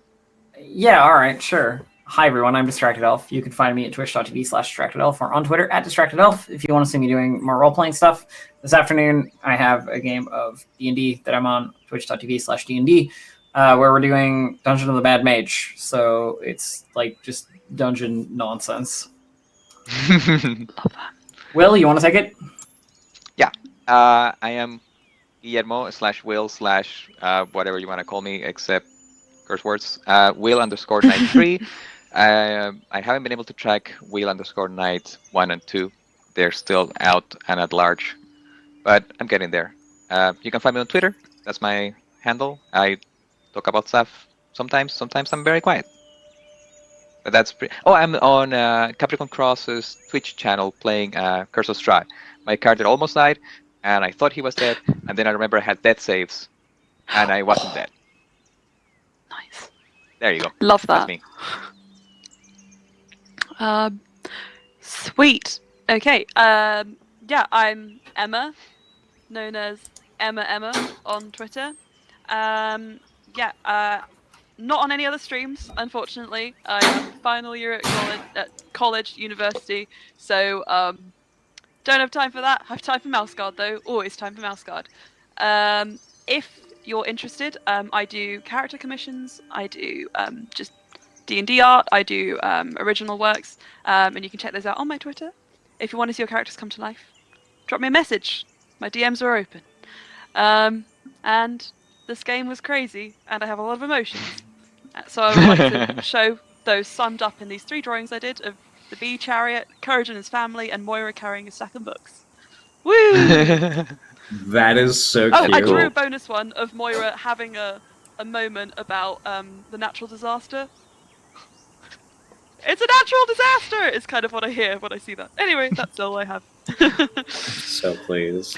Yeah, all right, sure. Hi, everyone. I'm Distracted Elf. You can find me at twitch.tv/DistractedElf or on Twitter at DistractedElf if you want to see me doing more role-playing stuff. This afternoon, I have a game of D&D that I'm on twitch.tv/D&D. Where we're doing Dungeon of the Bad Mage. So it's like just dungeon nonsense. Love that. Will, you want to take it? Yeah. I am Guillermo /Will / whatever you want to call me, except curse words. Will_Knight3. I haven't been able to track Will_Knight 1 and 2. They're still out and at large, but I'm getting there. You can find me on Twitter. That's my handle. I talk about stuff sometimes. Sometimes I'm very quiet. But that's pretty... Oh, I'm on Capricorn Cross's Twitch channel playing Curse of Strahd. My character almost died, and I thought he was dead, and then I remember I had death saves, and I wasn't dead. Nice. There you go. Love that. That's me. Sweet. Okay. Yeah, I'm Emma, known as Emma on Twitter. Yeah. Not on any other streams, unfortunately. I am final year at college, university, so don't have time for that. Have time for Mouse Guard though. Always time for Mouse Guard. If you're interested, I do character commissions. I do just D&D art. I do original works, and you can check those out on my Twitter. If you want to see your characters come to life, drop me a message. My DMs are open. And this game was crazy, and I have a lot of emotions. So I would like to show those summed up in these 3 drawings I did of the bee chariot, Courage and his family, and Moira carrying a stack of books. Woo! That is so Oh, cute. I drew a bonus one of Moira having a moment about the natural disaster. It's a natural disaster! It's kind of what I hear when I see that. Anyway, that's all I have. So please.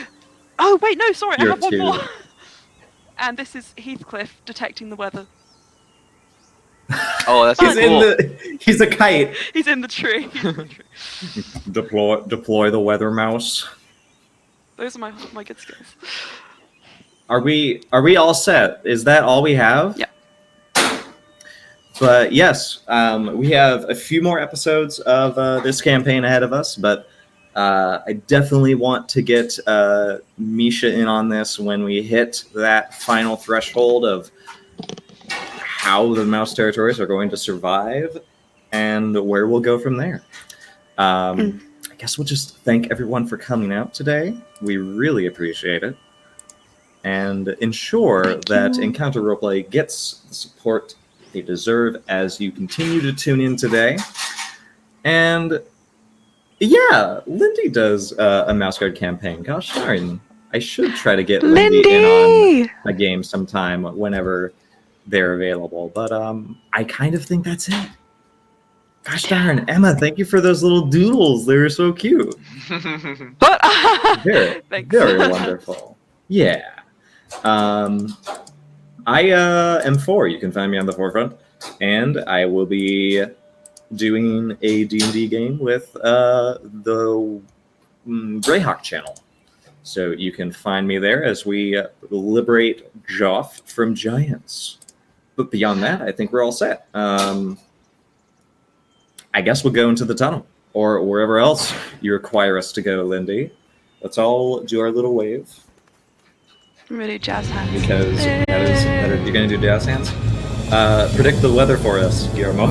Oh, wait, no, sorry, I You're have one too- more. And this is Heathcliff detecting the weather. Oh, that's He's cool. he's a kite. He's in the tree. He's in the tree. Deploy the weather mouse. Those are my good skills. Are we all set? Is that all we have? Yeah. But yes, we have a few more episodes of this campaign ahead of us, but I definitely want to get Misha in on this when we hit that final threshold of how the mouse territories are going to survive and where we'll go from there. I guess we'll just thank everyone for coming out today. We really appreciate it. And ensure that Encounter Roleplay gets the support they deserve as you continue to tune in today. And yeah, Lindy does a Mouse Guard campaign. Gosh darn, I should try to get Lindy in on a game sometime whenever they're available. But I kind of think that's it. Gosh darn, Emma, thank you for those little doodles. They were so cute. But Very, thanks. very wonderful. Yeah. I am 4. You can find me on the forefront, and I will be doing a D&D game with the Greyhawk channel. So you can find me there as we liberate Joff from giants. But beyond that, I think we're all set. I guess we'll go into the tunnel or wherever else you require us to go, Lindy. Let's all do our little wave. Really jazz hands. Because you're going to do jazz hands? Predict the weather for us, Guillermo.